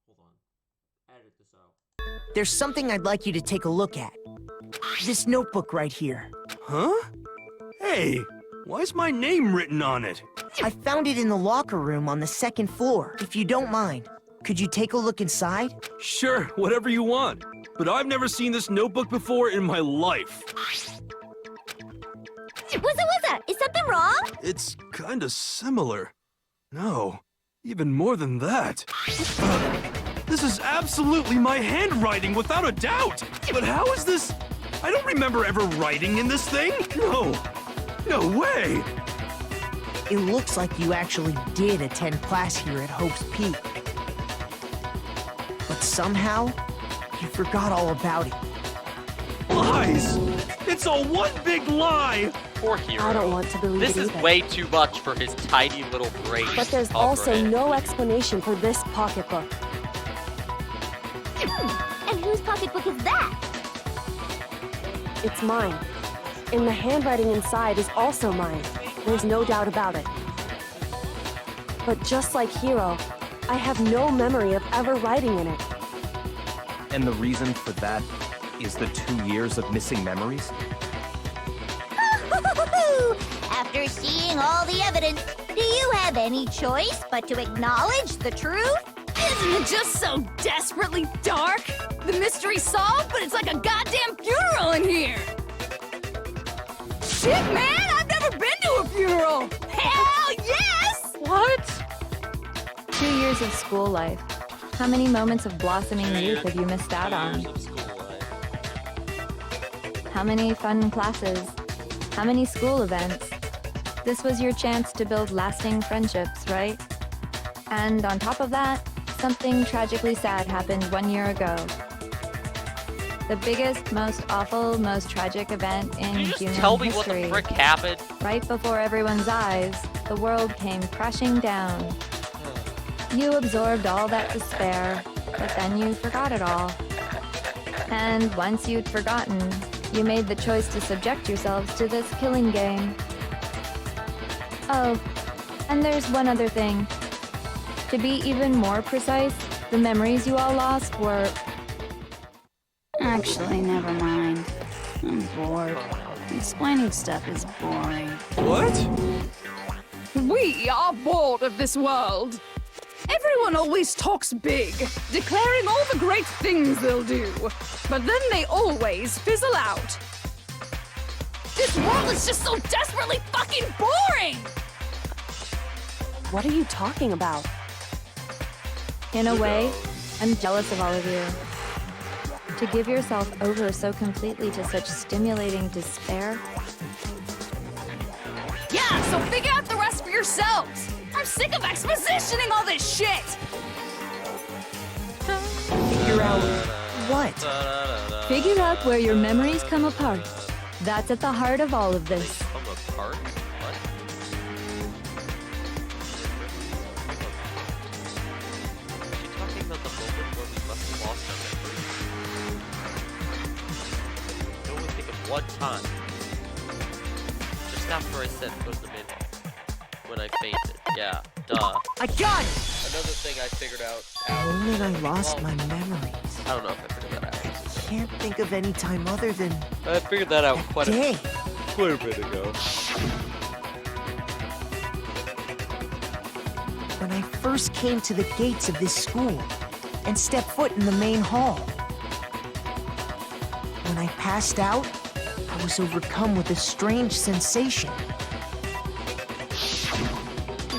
[SPEAKER 12] Hold on. Edit this out.
[SPEAKER 4] There's something I'd like you to take a look at. This notebook right here.
[SPEAKER 7] Huh? Hey, why's my name written on it?
[SPEAKER 4] I found it in the locker room on the 2nd floor. If you don't mind, could you take a look inside?
[SPEAKER 7] Sure, whatever you want. But I've never seen this notebook before in my life.
[SPEAKER 11] What's Is something wrong?
[SPEAKER 7] It's kinda similar. No, even more than that. This is absolutely my handwriting, without a doubt! But how is this? I don't remember ever writing in this thing! No! No way!
[SPEAKER 4] It looks like you actually did attend class here at Hope's Peak. But somehow, you forgot all about it.
[SPEAKER 7] Lies! It's all one big lie!
[SPEAKER 1] Poor hero.
[SPEAKER 3] I don't want to believe
[SPEAKER 1] This
[SPEAKER 3] it
[SPEAKER 1] is
[SPEAKER 3] either.
[SPEAKER 1] way too much for his tiny little brain.
[SPEAKER 3] But there's
[SPEAKER 1] to
[SPEAKER 3] also
[SPEAKER 1] comprehend.
[SPEAKER 3] no explanation for this pocketbook.
[SPEAKER 11] And whose pocketbook is that?
[SPEAKER 3] It's mine. And the handwriting inside is also mine. There's no doubt about it. But just like Hero, I have no memory of ever writing in it.
[SPEAKER 8] And the reason for that is the 2 years of missing memories?
[SPEAKER 11] After seeing all the evidence, do you have any choice but to acknowledge the truth?
[SPEAKER 5] Isn't it just so desperately dark? The mystery's solved, but it's like a goddamn funeral in here! Shit, man! I've never been to a funeral! Hell yes!
[SPEAKER 9] What? 2 years of school life. How many moments of blossoming youth have you missed out on?
[SPEAKER 1] Years of school life.
[SPEAKER 9] How many fun classes? How many school events? This was your chance to build lasting friendships, right? And on top of that, something tragically sad happened 1 year ago. The biggest, most awful, most tragic event in
[SPEAKER 1] Can you just
[SPEAKER 9] human
[SPEAKER 1] tell me
[SPEAKER 9] history.
[SPEAKER 1] what the frick happened?
[SPEAKER 9] Right before everyone's eyes, the world came crashing down. You absorbed all that despair, but then you forgot it all. And once you'd forgotten, you made the choice to subject yourselves to this killing game. Oh, and there's one other thing. To be even more precise, the memories you all lost were...
[SPEAKER 6] Actually, never mind. I'm bored. Explaining stuff is boring.
[SPEAKER 7] What?
[SPEAKER 5] We are bored of this world. Everyone always talks big, declaring all the great things they'll do. But then they always fizzle out. This world is just so desperately fucking boring!
[SPEAKER 3] What are you talking about?
[SPEAKER 9] In a way, I'm jealous of all of you. To give yourself over so completely to such stimulating despair.
[SPEAKER 5] Yeah, so figure out the rest for yourselves! I'm sick of expositioning all this shit!
[SPEAKER 4] Figure out what?
[SPEAKER 9] Figure out where your memories come apart. That's at the heart of all of this.
[SPEAKER 1] Come heart? What? Is she talking about the moment where we must have lost our memory? I can only think of one time. Just after I said put them in. When I fainted. Yeah, duh.
[SPEAKER 4] I got it!
[SPEAKER 1] Another thing I figured out.
[SPEAKER 4] The moment I lost my memories.
[SPEAKER 1] I don't know if I figured that out.
[SPEAKER 4] Can't think of any time other than
[SPEAKER 1] I figured that out quite a
[SPEAKER 4] day.
[SPEAKER 1] bit ago.
[SPEAKER 4] When I first came to the gates of this school and stepped foot in the main hall. When I passed out, I was overcome with a strange sensation.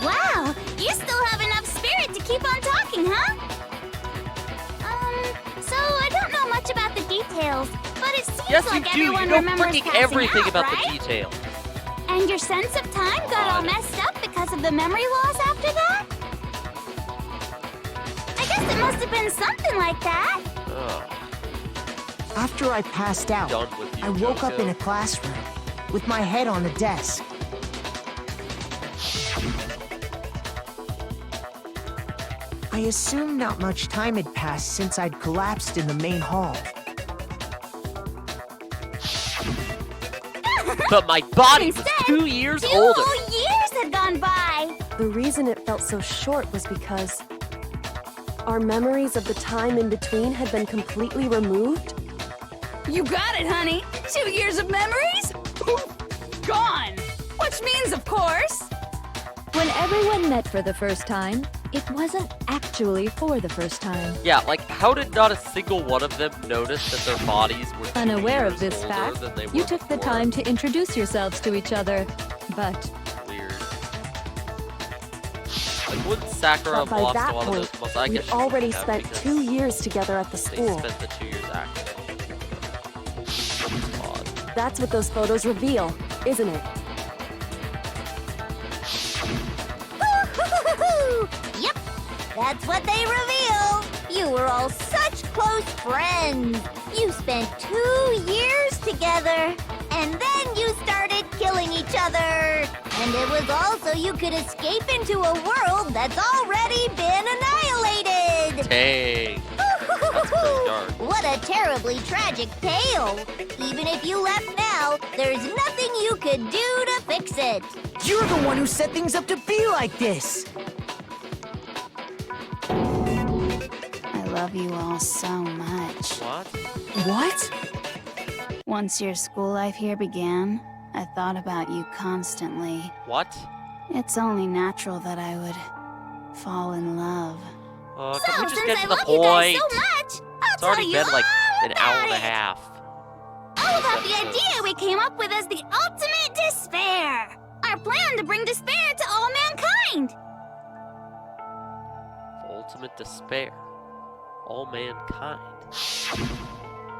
[SPEAKER 2] Wow, you still have enough spirit to keep on talking, huh? So I don't know much about the details, but it seems
[SPEAKER 1] Yes,
[SPEAKER 2] like
[SPEAKER 1] you do.
[SPEAKER 2] everyone
[SPEAKER 1] You know
[SPEAKER 2] remembers
[SPEAKER 1] freaking
[SPEAKER 2] passing
[SPEAKER 1] everything
[SPEAKER 2] out,
[SPEAKER 1] about
[SPEAKER 2] right?
[SPEAKER 1] the details.
[SPEAKER 2] And your sense of time got all messed up because of the memory loss after that? I guess it must have been something like that.
[SPEAKER 4] After I passed out,
[SPEAKER 1] Done with you,
[SPEAKER 4] I woke up
[SPEAKER 1] Joko.
[SPEAKER 4] in a classroom with my head on a desk. I assumed not much time had passed since I'd collapsed in the main hall.
[SPEAKER 1] But my body was
[SPEAKER 2] Instead,
[SPEAKER 1] 2 years
[SPEAKER 2] 2
[SPEAKER 1] older.
[SPEAKER 2] whole years had gone by.
[SPEAKER 3] The reason it felt so short was because our memories of the time in between had been completely removed.
[SPEAKER 5] You got it, honey. 2 years of memories? Gone. Which means, of course,
[SPEAKER 9] When everyone met for the first time, it wasn't actually for the first time.
[SPEAKER 1] Yeah, like, how did not a single one of them notice that their bodies were 2
[SPEAKER 9] Unaware
[SPEAKER 1] years
[SPEAKER 9] of this
[SPEAKER 1] older
[SPEAKER 9] fact,
[SPEAKER 1] than they
[SPEAKER 9] you
[SPEAKER 1] were
[SPEAKER 9] took the
[SPEAKER 1] before?
[SPEAKER 9] time to introduce yourselves to each other, but
[SPEAKER 1] Weird. Like, wouldn't Sakura
[SPEAKER 3] But
[SPEAKER 1] have
[SPEAKER 3] by
[SPEAKER 1] lost
[SPEAKER 3] that
[SPEAKER 1] a lot of
[SPEAKER 3] point,
[SPEAKER 1] those muscles? I guess
[SPEAKER 3] we'd
[SPEAKER 1] she
[SPEAKER 3] already
[SPEAKER 1] wouldn't have
[SPEAKER 3] spent
[SPEAKER 1] because
[SPEAKER 3] 2 years together at the
[SPEAKER 1] They
[SPEAKER 3] school.
[SPEAKER 1] spent the 2 years acting. That's odd.
[SPEAKER 3] That's what those photos reveal, isn't it?
[SPEAKER 11] Yep, that's what they reveal. You were all such close friends. You spent 2 years together, and then you started killing each other. And it was all so you could escape into a world that's already been annihilated.
[SPEAKER 1] Dang. That's pretty dark.
[SPEAKER 11] What a terribly tragic tale. Even if you left now, there's nothing you could do to fix it.
[SPEAKER 4] You're the one who set things up to be like this!
[SPEAKER 6] I love you all so much.
[SPEAKER 1] What?
[SPEAKER 4] What?
[SPEAKER 6] Once your school life here began, I thought about you constantly.
[SPEAKER 1] What?
[SPEAKER 6] It's only natural that I would fall in love.
[SPEAKER 1] Can
[SPEAKER 2] So,
[SPEAKER 1] we just
[SPEAKER 2] since
[SPEAKER 1] get
[SPEAKER 2] I
[SPEAKER 1] to the
[SPEAKER 2] love you guys
[SPEAKER 1] point?
[SPEAKER 2] so much, I'll
[SPEAKER 1] It's already
[SPEAKER 2] tell you
[SPEAKER 1] been like
[SPEAKER 2] all
[SPEAKER 1] an hour and a
[SPEAKER 2] about it.
[SPEAKER 1] half.
[SPEAKER 2] All about the idea we came up with as the ultimate despair. Our plan to bring despair to all mankind.
[SPEAKER 1] Ultimate despair. All mankind.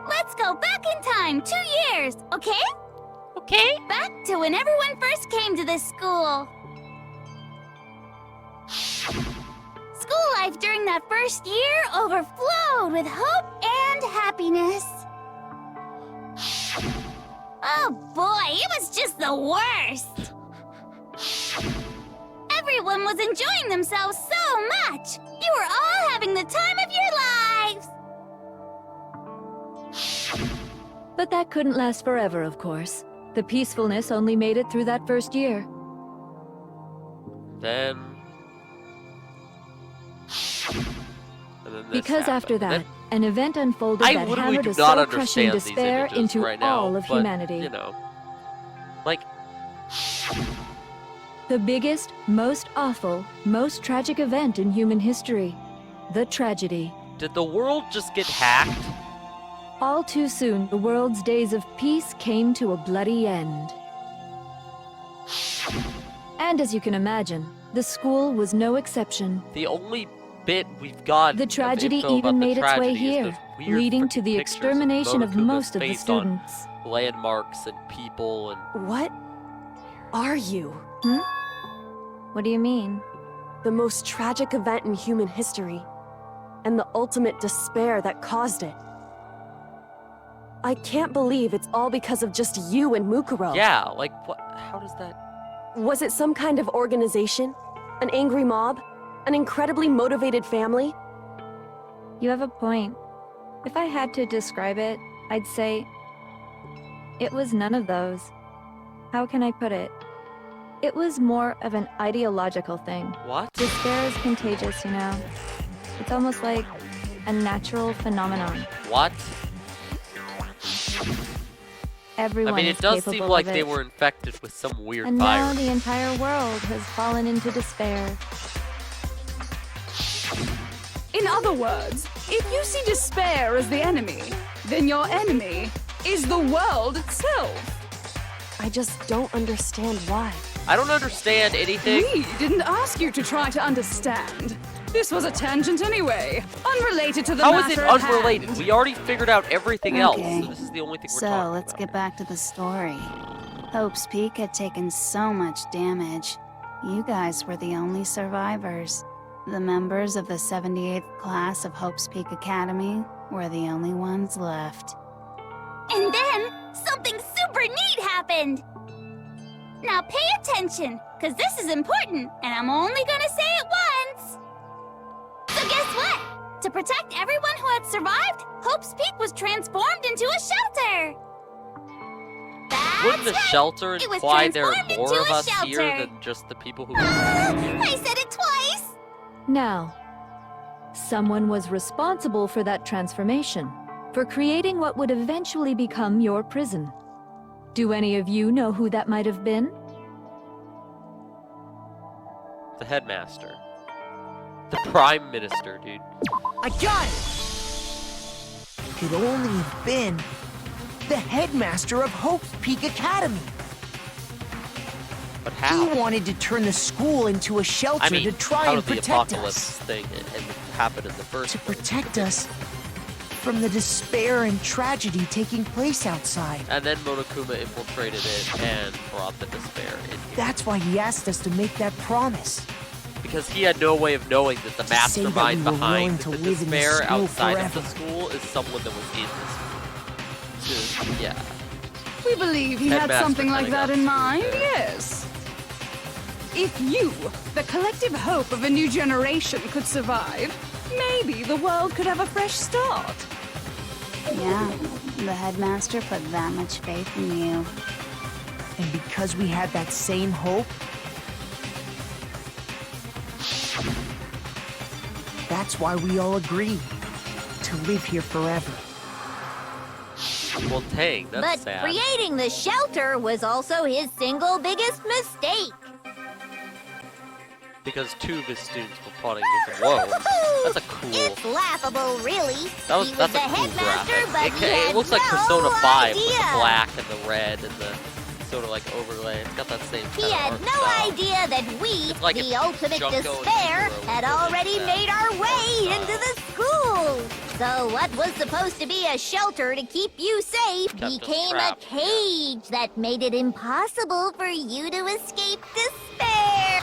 [SPEAKER 2] Let's go back in time 2 years, okay?
[SPEAKER 1] Okay.
[SPEAKER 2] Back to when everyone first came to this school. School life during that first year overflowed with hope and happiness. Oh boy, it was just the worst. Everyone was enjoying themselves so much. You were all having the time of your lives.
[SPEAKER 9] But that couldn't last forever, of course. The peacefulness only made it through that first year.
[SPEAKER 1] Then. And then this
[SPEAKER 9] Because after
[SPEAKER 1] happened.
[SPEAKER 9] that, an event unfolded
[SPEAKER 1] I
[SPEAKER 9] that
[SPEAKER 1] literally
[SPEAKER 9] hammered
[SPEAKER 1] do
[SPEAKER 9] a
[SPEAKER 1] not
[SPEAKER 9] soul-crushing
[SPEAKER 1] understand these
[SPEAKER 9] despair
[SPEAKER 1] images
[SPEAKER 9] into
[SPEAKER 1] right now,
[SPEAKER 9] all of
[SPEAKER 1] but,
[SPEAKER 9] humanity.
[SPEAKER 1] You know, like,
[SPEAKER 9] The biggest, most awful, most tragic event in human history. The tragedy.
[SPEAKER 1] did the world just get hacked?
[SPEAKER 9] All too soon, the world's days of peace came to a bloody end. And as you can imagine, the school was no exception.
[SPEAKER 1] The only bit we've got
[SPEAKER 9] The
[SPEAKER 1] of
[SPEAKER 9] tragedy
[SPEAKER 1] info about
[SPEAKER 9] even
[SPEAKER 1] the
[SPEAKER 9] made its way
[SPEAKER 1] tragedy is
[SPEAKER 9] here,
[SPEAKER 1] those weird
[SPEAKER 9] leading to
[SPEAKER 1] freaking
[SPEAKER 9] the
[SPEAKER 1] pictures
[SPEAKER 9] extermination of
[SPEAKER 1] Monokuma's
[SPEAKER 9] most of the
[SPEAKER 1] face on
[SPEAKER 9] students.
[SPEAKER 1] landmarks and people and
[SPEAKER 3] What are you?
[SPEAKER 9] What do you mean?
[SPEAKER 3] The most tragic event in human history, and the ultimate despair that caused it. I can't believe it's all because of just you and Mukuro.
[SPEAKER 1] Yeah, like, what? How does that...
[SPEAKER 3] Was it some kind of organization? An angry mob? An incredibly motivated family?
[SPEAKER 9] You have a point. If I had to describe it, I'd say it was none of those. How can I put it? It was more of an ideological thing.
[SPEAKER 1] What?
[SPEAKER 9] Despair is contagious, you know. It's almost like a natural phenomenon.
[SPEAKER 1] What?
[SPEAKER 9] Everyone
[SPEAKER 1] I mean,
[SPEAKER 9] is
[SPEAKER 1] it does
[SPEAKER 9] capable
[SPEAKER 1] seem like
[SPEAKER 9] of
[SPEAKER 1] they
[SPEAKER 9] it.
[SPEAKER 1] were infected with some weird
[SPEAKER 9] And now
[SPEAKER 1] virus.
[SPEAKER 9] the entire world has fallen into despair.
[SPEAKER 5] In other words, if you see despair as the enemy, then your enemy is the world itself.
[SPEAKER 3] I just don't understand why.
[SPEAKER 1] I don't understand anything.
[SPEAKER 5] We didn't ask you to try to understand. This was a tangent anyway, unrelated to the
[SPEAKER 1] How
[SPEAKER 5] matter
[SPEAKER 1] is it
[SPEAKER 5] at
[SPEAKER 1] unrelated?
[SPEAKER 5] hand.
[SPEAKER 1] We already figured out everything else,
[SPEAKER 6] Okay.
[SPEAKER 1] so this is the only thing we're
[SPEAKER 6] So,
[SPEAKER 1] talking
[SPEAKER 6] let's
[SPEAKER 1] about.
[SPEAKER 6] get back to the story. Hope's Peak had taken so much damage. You guys were the only survivors. The members of the 78th class of Hope's Peak Academy were the only ones left.
[SPEAKER 2] And then something super neat happened. Now pay attention, because this is important, and I'm only gonna say it once. So guess what? To protect everyone who had survived, Hope's Peak was transformed into a shelter. That's
[SPEAKER 1] Wouldn't the
[SPEAKER 2] right.
[SPEAKER 1] shelter
[SPEAKER 2] It was
[SPEAKER 1] imply there are
[SPEAKER 2] transformed
[SPEAKER 1] more
[SPEAKER 2] into
[SPEAKER 1] of
[SPEAKER 2] a
[SPEAKER 1] us here
[SPEAKER 2] shelter.
[SPEAKER 1] than just the people who...
[SPEAKER 2] I said it twice.
[SPEAKER 9] Now, someone was responsible for that transformation, for creating what would eventually become your prison. Do any of you know who that might have been?
[SPEAKER 1] The headmaster. The prime minister, dude.
[SPEAKER 4] I got it! Could only have been the headmaster of Hope's Peak Academy.
[SPEAKER 1] But how?
[SPEAKER 4] He wanted to turn the school into a shelter
[SPEAKER 1] I mean,
[SPEAKER 4] to try
[SPEAKER 1] how
[SPEAKER 4] and
[SPEAKER 1] did the
[SPEAKER 4] protect
[SPEAKER 1] apocalypse
[SPEAKER 4] us.
[SPEAKER 1] thing and happen in the first
[SPEAKER 4] To
[SPEAKER 1] place?
[SPEAKER 4] protect us from the despair and tragedy taking place outside.
[SPEAKER 1] And then Monokuma infiltrated it and brought the despair in here.
[SPEAKER 4] That's why he asked us to make that promise.
[SPEAKER 1] Because he had no way of knowing that the
[SPEAKER 4] To say that
[SPEAKER 1] mastermind
[SPEAKER 4] we were willing
[SPEAKER 1] behind
[SPEAKER 4] to
[SPEAKER 1] the
[SPEAKER 4] live in this
[SPEAKER 1] despair
[SPEAKER 4] school
[SPEAKER 1] outside of
[SPEAKER 4] forever.
[SPEAKER 1] the school is someone that was in this school. So, yeah.
[SPEAKER 5] We believe he had
[SPEAKER 1] Headmaster
[SPEAKER 5] something like
[SPEAKER 1] kinda
[SPEAKER 5] that
[SPEAKER 1] got
[SPEAKER 5] in
[SPEAKER 1] screwed
[SPEAKER 5] mind,
[SPEAKER 1] there.
[SPEAKER 5] yes. If you, the collective hope of a new generation, could survive, maybe the world could have a fresh start.
[SPEAKER 6] Yeah, the headmaster put that much faith in you.
[SPEAKER 4] And because we had that same hope, that's why we all agreed to live here forever.
[SPEAKER 1] Well, dang, that's
[SPEAKER 11] But
[SPEAKER 1] sad.
[SPEAKER 11] creating the shelter was also his single biggest mistake.
[SPEAKER 1] Because two of his students were plotting against him. Whoa, that's a cool...
[SPEAKER 11] It's laughable, really.
[SPEAKER 1] That was,
[SPEAKER 11] he was
[SPEAKER 1] that's
[SPEAKER 11] the
[SPEAKER 1] a cool
[SPEAKER 11] headmaster,
[SPEAKER 1] graphic.
[SPEAKER 11] but
[SPEAKER 1] It,
[SPEAKER 11] he
[SPEAKER 1] it
[SPEAKER 11] had
[SPEAKER 1] looks like
[SPEAKER 11] no
[SPEAKER 1] Persona 5 with the
[SPEAKER 11] idea.
[SPEAKER 1] black and the red and the sort of like overlay. It's got that same kind
[SPEAKER 11] He
[SPEAKER 1] of
[SPEAKER 11] had
[SPEAKER 1] art
[SPEAKER 11] no
[SPEAKER 1] style.
[SPEAKER 11] idea that we,
[SPEAKER 1] It's like
[SPEAKER 11] the
[SPEAKER 1] if
[SPEAKER 11] ultimate
[SPEAKER 1] Junko and
[SPEAKER 11] despair,
[SPEAKER 1] Mukuro
[SPEAKER 11] had
[SPEAKER 1] were
[SPEAKER 11] already
[SPEAKER 1] that
[SPEAKER 11] made our way
[SPEAKER 1] style.
[SPEAKER 11] into the school. So what was supposed to be a shelter to keep you safe
[SPEAKER 1] Kept us
[SPEAKER 11] became a
[SPEAKER 1] trapped, yeah.
[SPEAKER 11] cage that made it impossible for you to escape despair.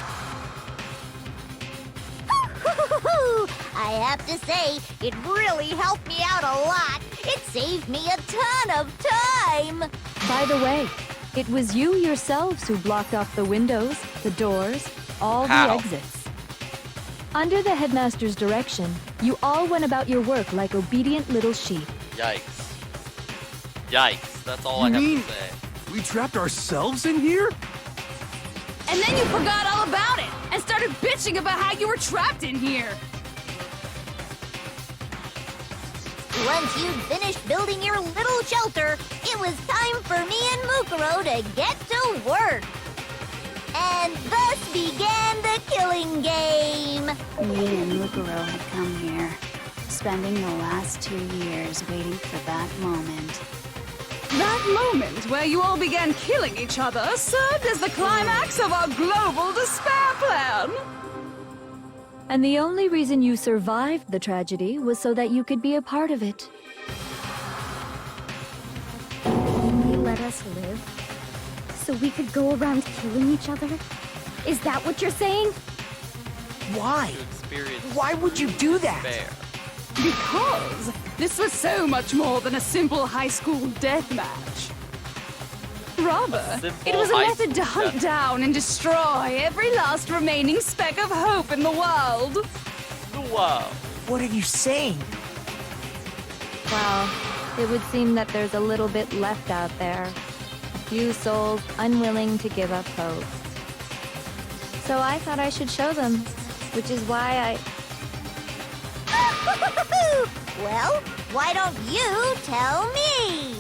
[SPEAKER 11] I have to say, it really helped me out a lot. It saved me a ton of time.
[SPEAKER 9] By the way, it was you yourselves who blocked off the windows, the doors, all
[SPEAKER 1] How?
[SPEAKER 9] the exits. Under the headmaster's direction, you all went about your work like obedient little sheep.
[SPEAKER 1] Yikes. Yikes, that's all I
[SPEAKER 7] You
[SPEAKER 1] have
[SPEAKER 7] mean-
[SPEAKER 1] to say.
[SPEAKER 7] We trapped ourselves in here?
[SPEAKER 5] And then you forgot all about it and started bitching about how you were trapped in here.
[SPEAKER 11] Once you'd finished building your little shelter, it was time for me and Mukuro to get to work. And thus began the killing game.
[SPEAKER 6] Me and Mukuro had come here, spending the last 2 years waiting for that moment.
[SPEAKER 5] That moment where you all began killing each other served as the climax of our global despair plan.
[SPEAKER 9] And the only reason you survived the tragedy was so that you could be a part of it.
[SPEAKER 2] Only let us live? So we could go around killing each other? Is that what you're saying?
[SPEAKER 4] Why?
[SPEAKER 1] To experience
[SPEAKER 4] Why would you do that?
[SPEAKER 1] despair.
[SPEAKER 5] Because This was so much more than a simple high school death match. Rather,
[SPEAKER 1] simple
[SPEAKER 5] it was a
[SPEAKER 1] high
[SPEAKER 5] method to
[SPEAKER 1] school
[SPEAKER 5] hunt
[SPEAKER 1] death.
[SPEAKER 5] down and destroy every last remaining speck of hope in the world.
[SPEAKER 1] Wow.
[SPEAKER 4] What are you saying?
[SPEAKER 9] Well, it would seem that there's a little bit left out there. A few souls unwilling to give up hope. So I thought I should show them, which is why
[SPEAKER 11] Well, why don't you tell me?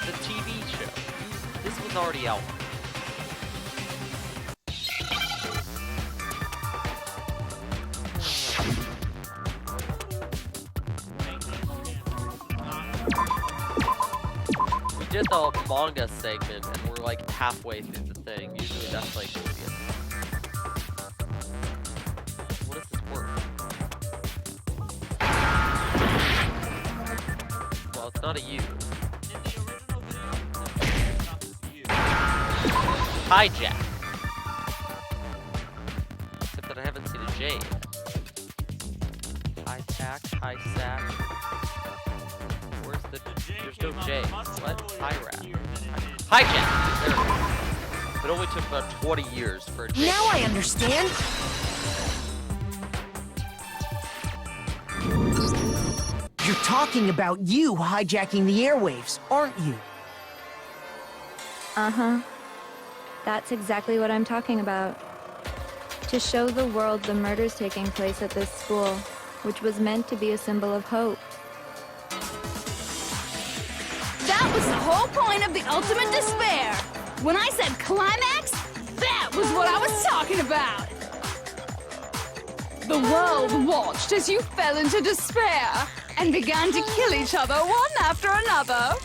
[SPEAKER 1] The TV show. This was already out. We did the manga segment and we're like halfway through the thing. Usually that's like the What is this word? Well, it's not a U. Hijack. Except that I haven't seen a J yet. Hijack, hijack. Where's the... There's no J. What? Hijack. Hijack! There it is. It only took about 20 years for a J.
[SPEAKER 4] Now I understand. You're talking about you hijacking the airwaves, aren't you?
[SPEAKER 9] uh-huh. That's exactly what I'm talking about. To show the world the murders taking place at this school, which was meant to be a symbol of hope.
[SPEAKER 5] That was the whole point of the ultimate despair. When I said climax, that was what I was talking about. The world watched as you fell into despair and began to kill each other one after another.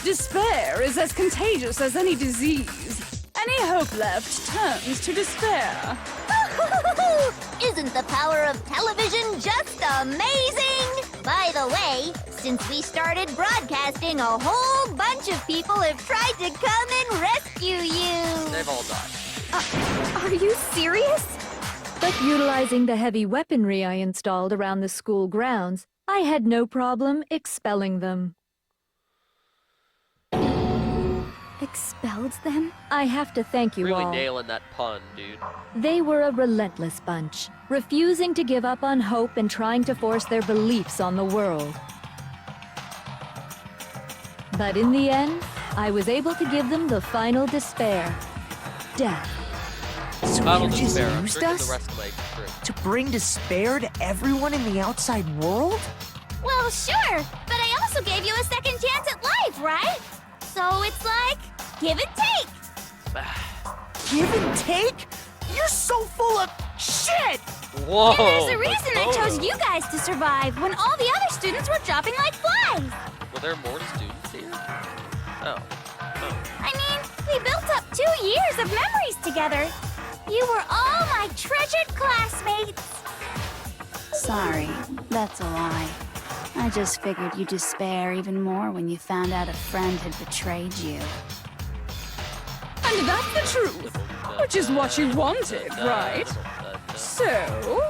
[SPEAKER 5] Despair is as contagious as any disease. Any hope left turns to despair.
[SPEAKER 11] Isn't the power of television just amazing? By the way, since we started broadcasting, a whole bunch of people have tried to come and rescue you.
[SPEAKER 1] They've all died.
[SPEAKER 9] Are you serious? But utilizing the heavy weaponry I installed around the school grounds, I had no problem expelling them.
[SPEAKER 6] Expelled them?
[SPEAKER 9] I have to thank you
[SPEAKER 1] Really
[SPEAKER 9] all.
[SPEAKER 1] nailing that pun, dude.
[SPEAKER 9] They were a relentless bunch, refusing to give up on hope and trying to force their beliefs on the world. But in the end, I was able to give them the final despair. Death.
[SPEAKER 4] So
[SPEAKER 1] Final
[SPEAKER 4] you just
[SPEAKER 1] despair. I'm
[SPEAKER 4] used
[SPEAKER 1] drinking
[SPEAKER 4] us
[SPEAKER 1] the rest of my drink.
[SPEAKER 4] to bring despair to everyone in the outside world?
[SPEAKER 2] Well, sure, but I also gave you a second chance at life, right? So it's like, give and take.
[SPEAKER 4] Give and take? You're so full of shit!
[SPEAKER 1] Whoa!
[SPEAKER 2] And there's a reason I chose you guys to survive when all the other students were dropping like flies.
[SPEAKER 1] Were there more students here? Oh.
[SPEAKER 2] I mean, we built up 2 years of memories together. You were all my treasured classmates.
[SPEAKER 6] Sorry, that's a lie. I just figured you'd despair even more when you found out a friend had betrayed you.
[SPEAKER 5] And that's the truth, which is what you wanted, right? So,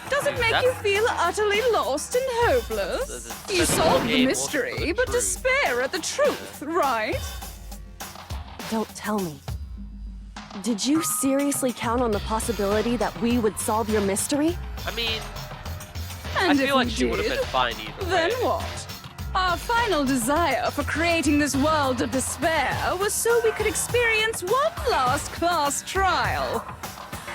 [SPEAKER 5] does it make you feel utterly lost and hopeless? You solved the mystery, but despair at the truth, right?
[SPEAKER 3] Don't tell me. Did you seriously count on the possibility that we would solve your mystery?
[SPEAKER 1] I mean,
[SPEAKER 5] And
[SPEAKER 1] I feel
[SPEAKER 5] if
[SPEAKER 1] like she
[SPEAKER 5] we
[SPEAKER 1] would have
[SPEAKER 5] did,
[SPEAKER 1] been fine either
[SPEAKER 5] then
[SPEAKER 1] way.
[SPEAKER 5] what? Our final desire for creating this world of despair was so we could experience one last class trial.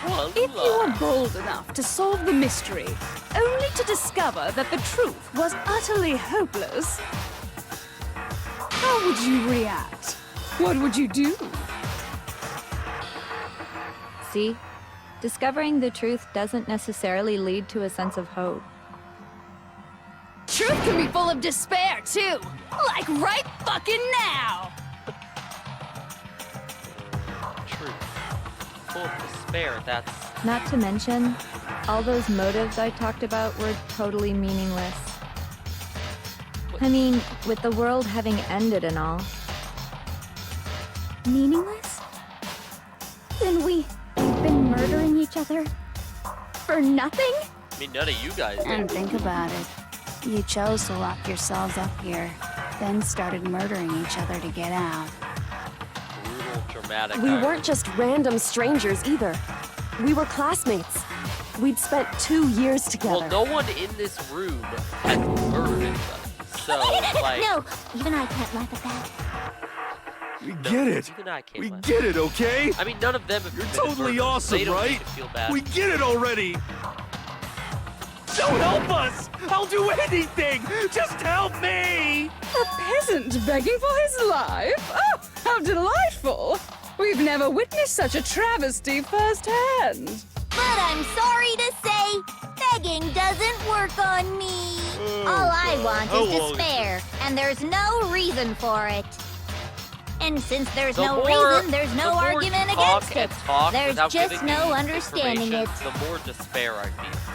[SPEAKER 5] If you were bold enough to solve the mystery, only to discover that the truth was utterly hopeless, how would you react? What would you do?
[SPEAKER 9] See? Discovering the truth doesn't necessarily lead to a sense of hope.
[SPEAKER 5] Truth can be full of despair, too! Like right fucking now!
[SPEAKER 1] Truth. Full of despair, that's...
[SPEAKER 9] Not to mention, all those motives I talked about were totally meaningless. I mean, with the world having ended and all.
[SPEAKER 6] Meaningless? Then we've been murdering each other for nothing?
[SPEAKER 1] I mean, none of you guys
[SPEAKER 6] And
[SPEAKER 1] did.
[SPEAKER 6] think about it. You chose to lock yourselves up here, then started murdering each other to get out.
[SPEAKER 1] Brutal, dramatic.
[SPEAKER 3] We
[SPEAKER 1] irony.
[SPEAKER 3] weren't just random strangers either. We were classmates. We'd spent 2 years together.
[SPEAKER 1] Well, no one in this room has murdered anybody. So, like,
[SPEAKER 11] No, even I can't laugh at that.
[SPEAKER 7] We get it.
[SPEAKER 1] even I can't
[SPEAKER 7] We
[SPEAKER 1] laugh.
[SPEAKER 7] get it, okay?
[SPEAKER 1] I mean, none of them have
[SPEAKER 7] You're
[SPEAKER 1] committed
[SPEAKER 7] totally
[SPEAKER 1] murder, so
[SPEAKER 7] awesome,
[SPEAKER 1] they don't
[SPEAKER 7] right?
[SPEAKER 1] need to feel bad.
[SPEAKER 7] We get it already. So help us! I'll do anything! Just help me!
[SPEAKER 5] A peasant begging for his life? Oh, how delightful! We've never witnessed such a travesty firsthand.
[SPEAKER 11] But I'm sorry to say, begging doesn't work on me. All I want
[SPEAKER 7] How
[SPEAKER 11] is
[SPEAKER 7] long is
[SPEAKER 11] despair, and there's no reason for it. And since there's
[SPEAKER 1] The
[SPEAKER 11] no
[SPEAKER 1] more-
[SPEAKER 11] reason, there's
[SPEAKER 1] the
[SPEAKER 11] no
[SPEAKER 1] more
[SPEAKER 11] argument
[SPEAKER 1] you talk
[SPEAKER 11] against
[SPEAKER 1] and
[SPEAKER 11] it.
[SPEAKER 1] talk
[SPEAKER 11] There's
[SPEAKER 1] without
[SPEAKER 11] just
[SPEAKER 1] giving
[SPEAKER 11] no
[SPEAKER 1] me
[SPEAKER 11] understanding it.
[SPEAKER 1] information, The more despair I feel.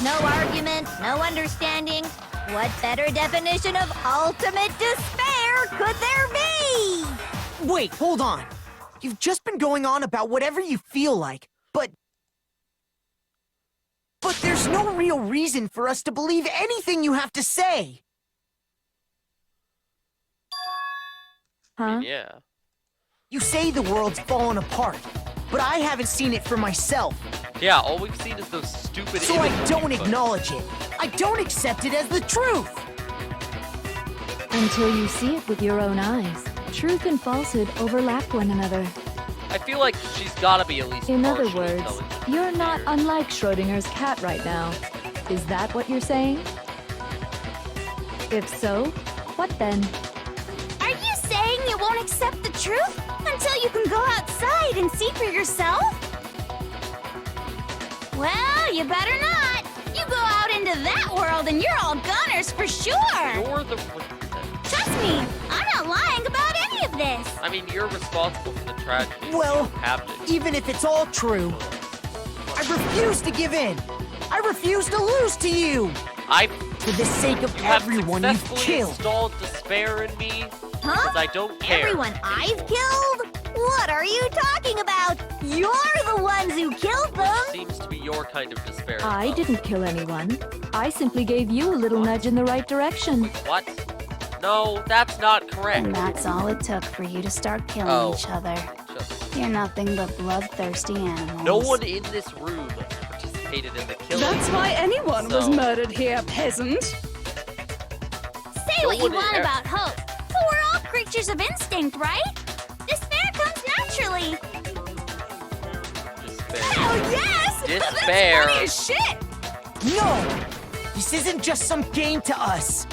[SPEAKER 11] No argument, no understanding. What better definition of ultimate despair could there be?
[SPEAKER 4] Wait, hold on. You've just been going on about whatever you feel like, but there's no real reason for us to believe anything you have to say.
[SPEAKER 1] I
[SPEAKER 9] Huh?
[SPEAKER 1] mean, yeah.
[SPEAKER 4] You say the world's fallen apart, but I haven't seen it for myself,
[SPEAKER 1] Yeah, all we've seen is those stupid
[SPEAKER 4] so I
[SPEAKER 1] images
[SPEAKER 4] don't
[SPEAKER 1] you put.
[SPEAKER 4] acknowledge it. I don't accept it as the truth.
[SPEAKER 9] Until you see it with your own eyes. Truth and falsehood overlap one another.
[SPEAKER 1] I feel like she's gotta be at least
[SPEAKER 9] In other
[SPEAKER 1] partially
[SPEAKER 9] words,
[SPEAKER 1] intelligent.
[SPEAKER 9] you're not unlike Schrodinger's cat right now. Is that what you're saying? If so, what then?
[SPEAKER 2] Are you saying you won't accept the truth until you can go outside and see for yourself? Well, you better not. You go out into that world and you're all goners for sure.
[SPEAKER 1] You're the...
[SPEAKER 2] Trust me, I'm not lying about any of this.
[SPEAKER 1] I mean, you're responsible for the tragedy.
[SPEAKER 4] Well,
[SPEAKER 1] You have to.
[SPEAKER 4] even if it's all true, I refuse to give in. I refuse to lose to you. For the sake of
[SPEAKER 1] You have
[SPEAKER 4] everyone you've
[SPEAKER 1] successfully
[SPEAKER 4] killed.
[SPEAKER 1] installed despair in me,
[SPEAKER 11] Huh?
[SPEAKER 1] because I don't care.
[SPEAKER 11] Everyone I've killed? What are you talking about? You're the ones who killed them.
[SPEAKER 1] Seems to be your kind of despair.
[SPEAKER 9] I didn't kill anyone. I simply gave you a little nudge in the right direction.
[SPEAKER 1] What? No, that's not correct.
[SPEAKER 6] And that's all it took for you to start killing
[SPEAKER 1] Oh.
[SPEAKER 6] each other.
[SPEAKER 1] Just-
[SPEAKER 6] You're nothing but bloodthirsty animals.
[SPEAKER 1] No one in this room participated in the killing.
[SPEAKER 5] That's why anyone was
[SPEAKER 1] So-
[SPEAKER 5] murdered here, peasant.
[SPEAKER 2] Say
[SPEAKER 1] No
[SPEAKER 2] what you
[SPEAKER 1] one
[SPEAKER 2] want
[SPEAKER 1] is-
[SPEAKER 2] about hope, but we're all creatures of instinct, right? Despair comes naturally.
[SPEAKER 1] Despair.
[SPEAKER 2] Oh, yes!
[SPEAKER 1] Despair.
[SPEAKER 2] That's funny as shit!
[SPEAKER 4] No! This isn't just some game to us.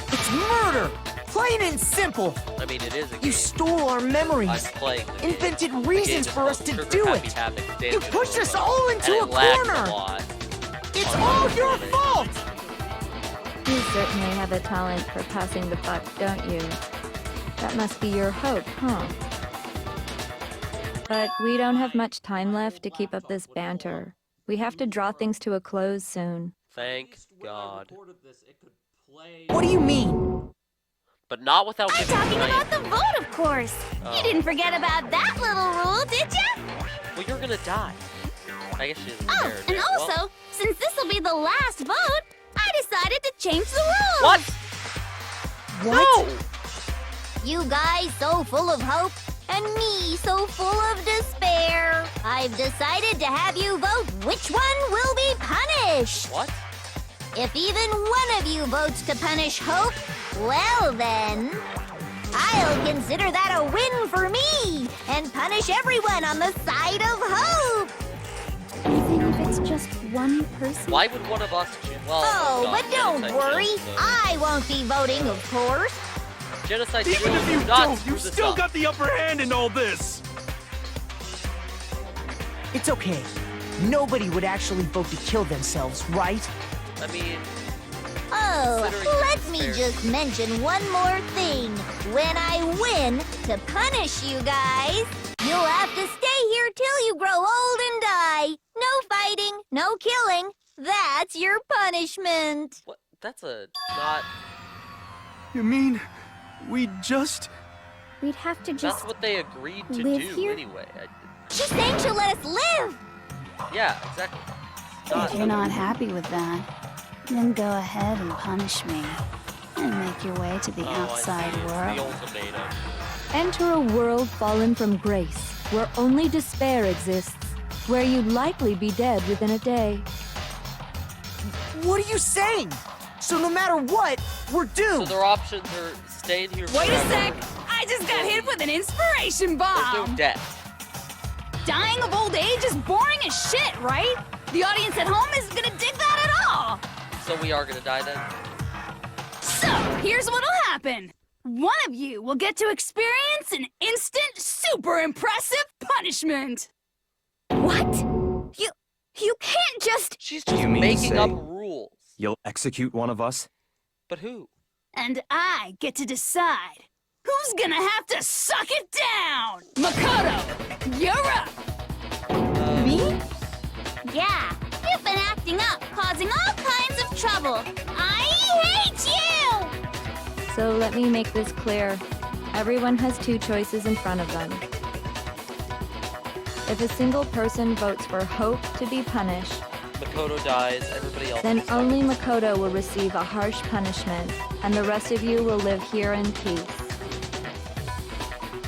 [SPEAKER 4] It's murder! Plain and simple.
[SPEAKER 1] I mean, it is a game.
[SPEAKER 4] You stole our
[SPEAKER 1] I'm
[SPEAKER 4] memories.
[SPEAKER 1] playing the game.
[SPEAKER 4] Invented
[SPEAKER 1] The game
[SPEAKER 4] reasons
[SPEAKER 1] is
[SPEAKER 4] for us
[SPEAKER 1] called
[SPEAKER 4] to
[SPEAKER 1] Trigger
[SPEAKER 4] do
[SPEAKER 1] Happy
[SPEAKER 4] it.
[SPEAKER 1] Havoc
[SPEAKER 4] You pushed us
[SPEAKER 1] Danganronpa,
[SPEAKER 4] all into
[SPEAKER 1] and
[SPEAKER 4] a
[SPEAKER 1] it lagged
[SPEAKER 4] corner.
[SPEAKER 1] a lot.
[SPEAKER 4] It's
[SPEAKER 1] on
[SPEAKER 4] all
[SPEAKER 1] the
[SPEAKER 4] your
[SPEAKER 1] recording.
[SPEAKER 4] fault!
[SPEAKER 9] You certainly have a talent for passing the buck, don't you? That must be your hope, huh? But we don't have much time left to keep up this banter. We have to draw things to a close soon.
[SPEAKER 1] Thank God.
[SPEAKER 4] What do you mean?
[SPEAKER 1] But not without
[SPEAKER 2] I'm
[SPEAKER 1] giving
[SPEAKER 2] talking
[SPEAKER 1] my-
[SPEAKER 2] about the vote, of course.
[SPEAKER 1] Oh.
[SPEAKER 2] You didn't forget about that little rule, did ya?
[SPEAKER 1] Well, you're gonna die. I guess she doesn't
[SPEAKER 2] Oh,
[SPEAKER 1] care.
[SPEAKER 2] and
[SPEAKER 1] dude.
[SPEAKER 2] also,
[SPEAKER 1] Well,
[SPEAKER 2] since this will be the last vote, I decided to change the rules.
[SPEAKER 1] what?
[SPEAKER 4] What?
[SPEAKER 1] No!
[SPEAKER 11] You guys so full of hope, and me so full of despair. I've decided to have you vote which one will be punished.
[SPEAKER 1] What?
[SPEAKER 11] If even one of you votes to punish Hope, well then, I'll consider that a win for me and punish everyone on the side of Hope.
[SPEAKER 6] Even if it's just one person?
[SPEAKER 1] Why would one of us choose? Well,
[SPEAKER 11] Oh,
[SPEAKER 1] God,
[SPEAKER 11] but don't
[SPEAKER 1] genocide
[SPEAKER 11] worry,
[SPEAKER 1] kills, so-
[SPEAKER 11] I won't be voting, of course.
[SPEAKER 1] Genocide
[SPEAKER 7] Even
[SPEAKER 1] kills
[SPEAKER 7] if you
[SPEAKER 1] do not
[SPEAKER 7] don't,
[SPEAKER 1] screw
[SPEAKER 7] you've
[SPEAKER 1] this
[SPEAKER 7] still
[SPEAKER 1] up.
[SPEAKER 7] got the upper hand in all this.
[SPEAKER 4] It's okay. Nobody would actually vote to kill themselves, right?
[SPEAKER 1] I mean,
[SPEAKER 11] Oh,
[SPEAKER 1] Considering
[SPEAKER 11] let me
[SPEAKER 1] fair.
[SPEAKER 11] just mention one more thing. When I win to punish you guys, you'll have to stay here till you grow old and die. No fighting, no killing. That's your punishment.
[SPEAKER 1] what? That's a not.
[SPEAKER 7] You mean we just...
[SPEAKER 6] We'd have to
[SPEAKER 1] That's
[SPEAKER 6] just...
[SPEAKER 1] what they agreed to
[SPEAKER 6] live
[SPEAKER 1] do
[SPEAKER 6] here?
[SPEAKER 1] anyway.
[SPEAKER 11] She's saying she'll let us live.
[SPEAKER 1] Yeah, exactly.
[SPEAKER 6] If you're not happy with that, then go ahead and punish me. And make your way to the outside
[SPEAKER 1] The
[SPEAKER 6] world.
[SPEAKER 1] ultimatum.
[SPEAKER 9] Enter a world fallen from grace, where only despair exists, where you'd likely be dead within a day.
[SPEAKER 4] What are you saying? So no matter what, we're
[SPEAKER 1] So
[SPEAKER 4] doomed.
[SPEAKER 1] their options are staying here
[SPEAKER 5] Wait a
[SPEAKER 1] forever.
[SPEAKER 5] sec! I just got hit with an inspiration
[SPEAKER 1] There's no
[SPEAKER 5] bomb!
[SPEAKER 1] death.
[SPEAKER 5] Dying of old age is boring as shit, right? The audience at home isn't gonna dig that at all!
[SPEAKER 1] So we are gonna die then?
[SPEAKER 5] So, here's what'll happen. One of you will get to experience an instant, super impressive punishment.
[SPEAKER 2] What? You can't just...
[SPEAKER 1] She's just
[SPEAKER 10] You mean to
[SPEAKER 1] making
[SPEAKER 10] say-
[SPEAKER 1] up rules.
[SPEAKER 10] You'll execute one of us?
[SPEAKER 1] But who?
[SPEAKER 5] And I get to decide who's gonna have to suck it down! Makoto, you're up!
[SPEAKER 2] Me? Yeah, you've been acting up, causing all kinds of trouble. I hate you!
[SPEAKER 9] So let me make this clear. Everyone has two choices in front of them. If a single person votes for Hope to be punished,
[SPEAKER 1] Makoto dies, everybody else
[SPEAKER 9] then
[SPEAKER 1] is
[SPEAKER 9] only Makoto will receive a harsh punishment, and the rest of you will live here in peace.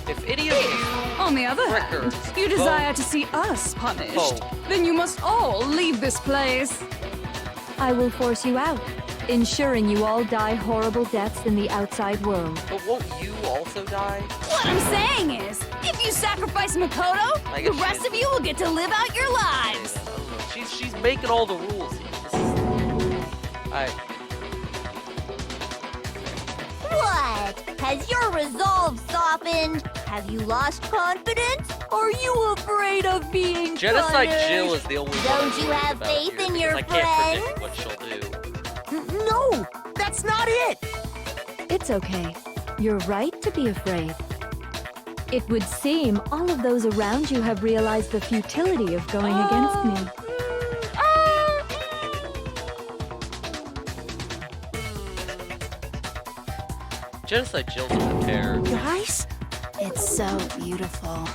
[SPEAKER 1] If any of you
[SPEAKER 5] On the other hand,
[SPEAKER 1] Frickers,
[SPEAKER 5] you desire to see us punished,
[SPEAKER 1] Vote.
[SPEAKER 5] then you must all leave this place.
[SPEAKER 9] I will force you out, ensuring you all die horrible deaths in the outside world.
[SPEAKER 1] But won't you also die?
[SPEAKER 5] What I'm saying is, if you sacrifice Makoto,
[SPEAKER 1] I
[SPEAKER 5] the
[SPEAKER 1] guess
[SPEAKER 5] rest
[SPEAKER 1] she-
[SPEAKER 5] of you will get to live out your lives.
[SPEAKER 1] I don't know. She's making all the rules here. This is...
[SPEAKER 11] What? Has your resolve softened? Have you lost confidence? Are you afraid of being
[SPEAKER 1] Genocide
[SPEAKER 11] punished?
[SPEAKER 1] Jill is the only one
[SPEAKER 11] Don't
[SPEAKER 1] I'm
[SPEAKER 11] you
[SPEAKER 1] worried
[SPEAKER 11] have
[SPEAKER 1] about
[SPEAKER 11] faith
[SPEAKER 1] here
[SPEAKER 11] in your
[SPEAKER 1] because I can't predict
[SPEAKER 11] friends?
[SPEAKER 1] what she'll do.
[SPEAKER 4] No, that's not it.
[SPEAKER 9] It's okay. You're right to be afraid. It would seem all of those around you have realized the futility of going against me.
[SPEAKER 1] Genocide Jill's prepared.
[SPEAKER 4] Guys?
[SPEAKER 6] It's so beautiful.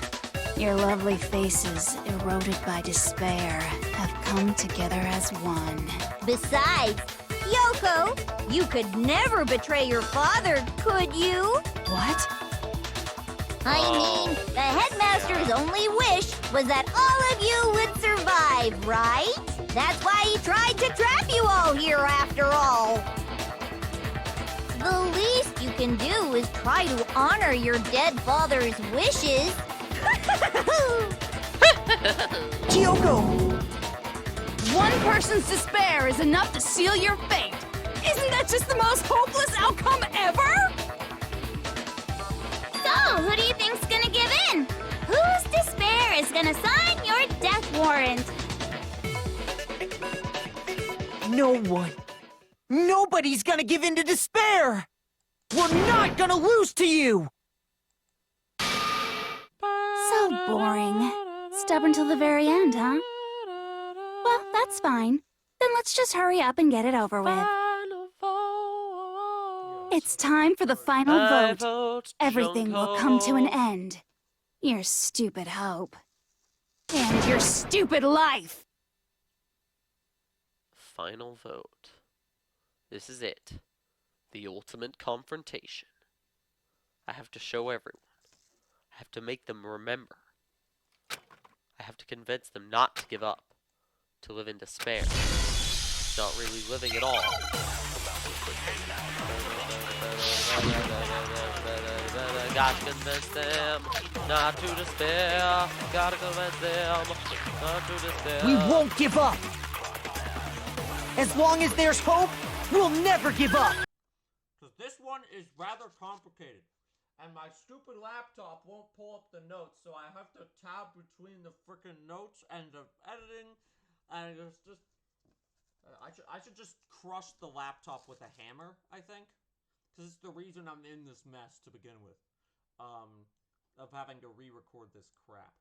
[SPEAKER 6] Your lovely faces, eroded by despair, have come together as one.
[SPEAKER 11] Besides, Yoko, you could never betray your father, could you?
[SPEAKER 6] What?
[SPEAKER 11] I mean, the headmaster's only wish was that all of you would survive, right? That's why he tried to trap you all here after all. The least you can do is try to honor your dead father's wishes.
[SPEAKER 4] Kyoko!
[SPEAKER 5] One person's despair is enough to seal your fate. Isn't that just the most hopeless outcome ever?
[SPEAKER 2] So, who do you think's gonna give in? Whose despair is gonna sign your death warrant?
[SPEAKER 4] No one. Nobody's gonna give in to despair! We're not gonna lose to you!
[SPEAKER 6] So boring. Stubborn till the very end, huh? Well, that's fine. Then let's just hurry up and get it over with. It's time for the final vote. Everything will come to an end. Your stupid hope.
[SPEAKER 5] And your stupid life.
[SPEAKER 1] Final vote. This is it. The ultimate confrontation. I have to show everyone. I have to make them remember. I have to convince them not to give up. To live in despair. It's not really living at all. Gotta convince them not to despair. Gotta convince them not to despair.
[SPEAKER 4] We won't give up! As long as there's hope, we'll never give up!
[SPEAKER 12] Because this one is rather complicated. And my stupid laptop won't pull up the notes, so I have to tab between the frickin' notes and the editing. And it's just... I should just crush the laptop with a hammer, I think. Because it's the reason I'm in this mess to begin with. Of having to re-record this crap.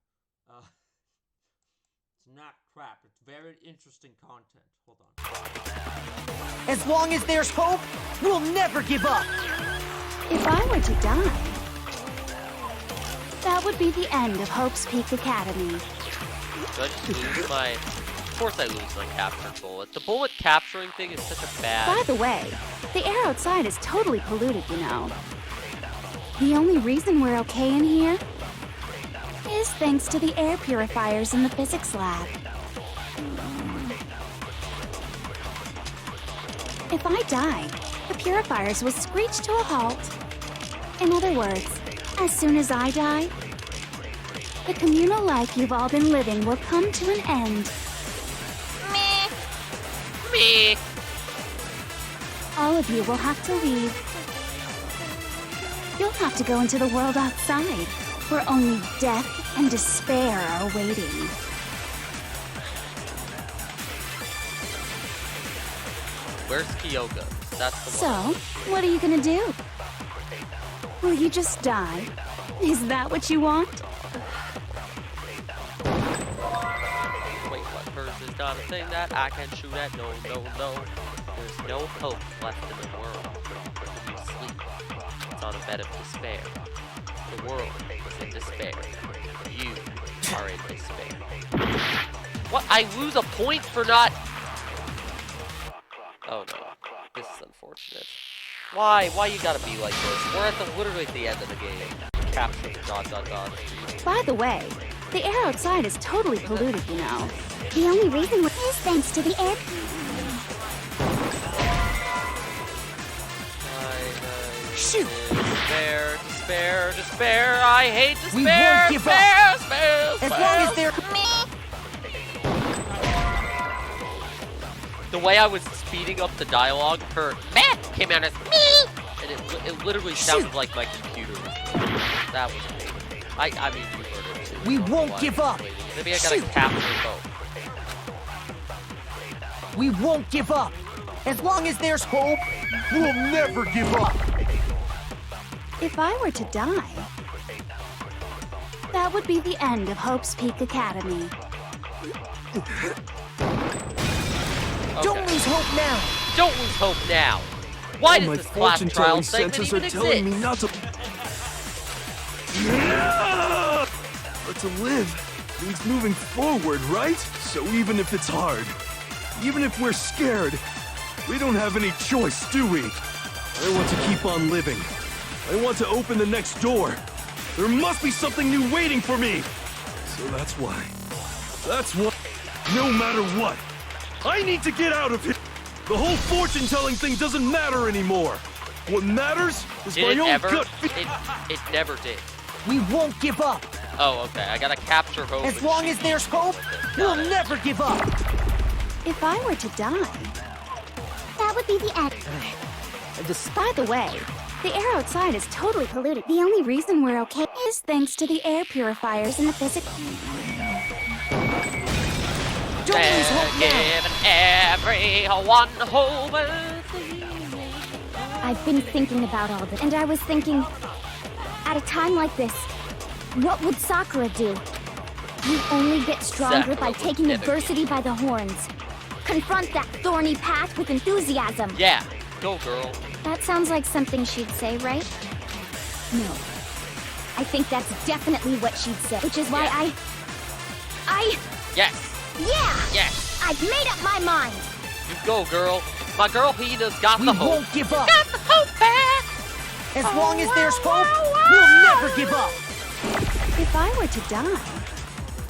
[SPEAKER 12] It's not crap. It's very interesting content. Hold on.
[SPEAKER 4] As long as there's hope, we'll never give up!
[SPEAKER 6] If I were to die, that would be the end of Hope's Peak Academy.
[SPEAKER 1] Do I just lose my Of course I lose my captured bullet. The bullet capturing thing is such a bad...
[SPEAKER 6] By the way, the air outside is totally polluted, you know. The only reason we're okay in here is thanks to the air purifiers in the physics lab. If I die, the purifiers will screech to a halt. In other words, as soon as I die, the communal life you've all been living will come to an end.
[SPEAKER 1] Me.
[SPEAKER 6] All of you will have to leave. You'll have to go into the world outside, where only death and despair are waiting.
[SPEAKER 1] Where's Kyoga? That's the
[SPEAKER 6] So,
[SPEAKER 1] one.
[SPEAKER 6] what are you gonna do? Will you just die? Is that what you want?
[SPEAKER 1] Wait, what? Hers is not a thing that I can shoot at. No, no, no. There's no hope left in the world. When you sleep, it's on a bed of despair. The world is in despair. You are in despair. What? I lose a point for not... Oh no. This is unfortunate. Why? Why you gotta be like this? We're at literally at the end of the game. Capture the ...
[SPEAKER 6] By the way, the air outside is totally polluted, you know. The only reason is thanks to the air...
[SPEAKER 4] Shoot!
[SPEAKER 1] Despair, despair, despair. I hate despair.
[SPEAKER 4] We won't give
[SPEAKER 1] despair,
[SPEAKER 4] up.
[SPEAKER 1] despair,
[SPEAKER 4] As
[SPEAKER 1] despair.
[SPEAKER 4] long as they're...
[SPEAKER 1] The way I was speeding up the dialogue, her "meh" came out as me, and it literally sounded like my computer. That was me. I mean, you heard it too.
[SPEAKER 4] We
[SPEAKER 1] I don't know
[SPEAKER 4] won't
[SPEAKER 1] why
[SPEAKER 4] give
[SPEAKER 1] I was
[SPEAKER 4] up.
[SPEAKER 1] waiting. Maybe I gotta
[SPEAKER 4] Shoot.
[SPEAKER 1] capture both.
[SPEAKER 4] We won't give up. As long as there's hope, we'll never give up.
[SPEAKER 6] If I were to die, that would be the end of Hope's Peak Academy.
[SPEAKER 4] Don't lose hope now.
[SPEAKER 1] Don't lose hope now. Why
[SPEAKER 7] All
[SPEAKER 1] does
[SPEAKER 7] my
[SPEAKER 1] this class trial
[SPEAKER 7] fortune-telling
[SPEAKER 1] segment
[SPEAKER 7] senses
[SPEAKER 1] even
[SPEAKER 7] are telling me
[SPEAKER 1] exist?
[SPEAKER 7] not to... But to live means moving forward, right? So even if it's hard, even if we're scared, we don't have any choice, do we? I want to keep on living. I want to open the next door. There must be something new waiting for me. So that's why. No matter what, I need to get out of here. The whole fortune-telling thing doesn't matter anymore. What matters is
[SPEAKER 1] Did
[SPEAKER 7] my
[SPEAKER 1] it
[SPEAKER 7] own
[SPEAKER 1] ever?
[SPEAKER 7] gut.
[SPEAKER 1] It never did.
[SPEAKER 4] We won't give up.
[SPEAKER 1] Oh, okay. I gotta capture hope.
[SPEAKER 4] As
[SPEAKER 1] and
[SPEAKER 4] long
[SPEAKER 1] shoot.
[SPEAKER 4] as there's hope, we'll never give up.
[SPEAKER 6] If I were to die,
[SPEAKER 11] That would be the end.
[SPEAKER 6] by the way, the air outside is totally polluted. The only reason we're okay is thanks to the air purifiers in the physics.
[SPEAKER 4] Don't lose hope now.
[SPEAKER 1] Giving everyone hope.
[SPEAKER 2] I've been thinking about all this, and I was thinking, at a time like this, what would Sakura do? You only get stronger
[SPEAKER 1] Sakura
[SPEAKER 2] by
[SPEAKER 1] would
[SPEAKER 2] taking
[SPEAKER 1] never
[SPEAKER 2] adversity by the horns. Confront that thorny path with enthusiasm.
[SPEAKER 1] Yeah, go girl.
[SPEAKER 2] That sounds like something she'd say, right? No. I think that's definitely what she'd say, which is why
[SPEAKER 1] Yeah. Yes,
[SPEAKER 2] yeah!
[SPEAKER 1] yes.
[SPEAKER 2] I've made up my mind!
[SPEAKER 1] You go, girl. My girl Hina's got
[SPEAKER 4] We
[SPEAKER 1] the hope.
[SPEAKER 4] won't give up.
[SPEAKER 1] Got the hope back.
[SPEAKER 4] As long as there's hope, we'll never give up.
[SPEAKER 6] If I were to die,